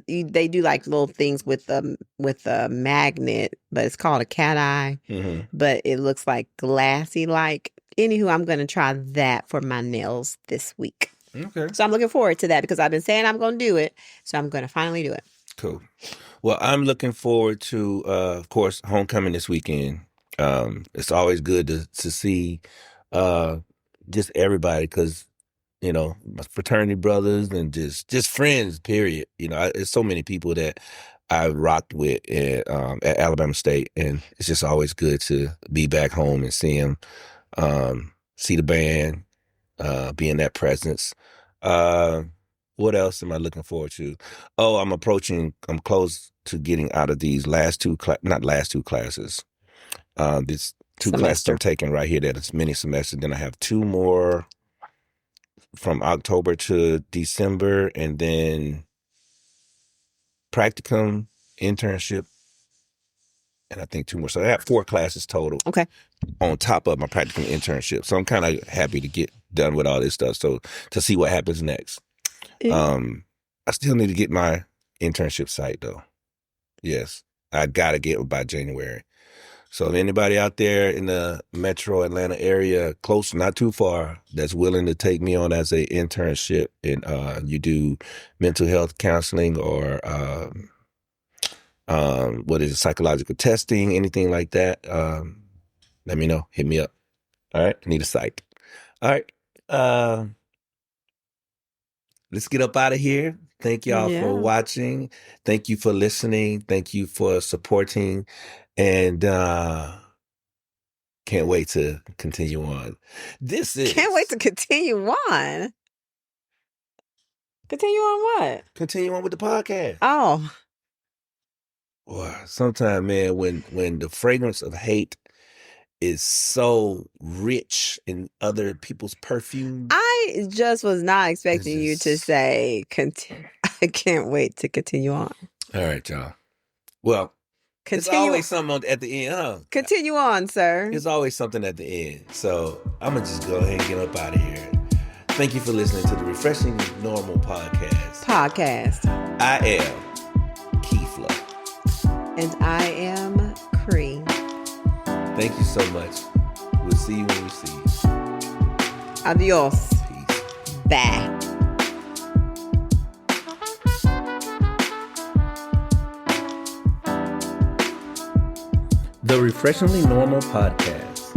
they do like little things with the magnet, but it's called a cat eye. Mm-hmm. But it looks like glassy like. Anywho, I'm going to try that for my nails this week. Okay. So I'm looking forward to that because I've been saying I'm going to do it. So I'm going to finally do it. Cool. Well, I'm looking forward to, of course, homecoming this weekend. It's always good to see just everybody because, my fraternity brothers and just friends, period. There's so many people that I rocked with at Alabama State, and it's just always good to be back home and see them, see the band, be in that presence. What else am I looking forward to? Oh, I'm close to getting out of these not last two classes. These two classes I'm taking right here that is mini semester. Then I have 2 more from October to December, and then practicum, internship, and I think 2 more. So I have 4 classes total. Okay. On top of my practicum internship. So I'm kind of happy to get done with all this stuff. So to see what happens next. I still need to get my internship site though. Yes, I gotta get it by January. So if anybody out there in the metro Atlanta area, close, not too far, that's willing to take me on as an internship and you do mental health counseling or psychological testing, anything like that, let me know. Hit me up. All right. I need a site. All right. Let's get up out of here. Thank y'all for watching. Thank you for listening. Thank you for supporting. And can't wait to continue on. Can't wait to continue on. Continue on what? Continue on with the podcast. Oh. Boy, sometimes, man, when the fragrance of hate is so rich in other people's perfume. I just was not expecting you to say, I can't wait to continue on. All right, y'all. Well, it's always something at the end, huh? Continue on, sir. There's always something at the end. So I'm going to just go ahead and get up out of here. Thank you for listening to the Refreshing Normal Podcast. I am Kefla. And I am Cree. Thank you so much. We'll see you when we see you. Adios. Peace. Bye. The Refreshingly Normal Podcast.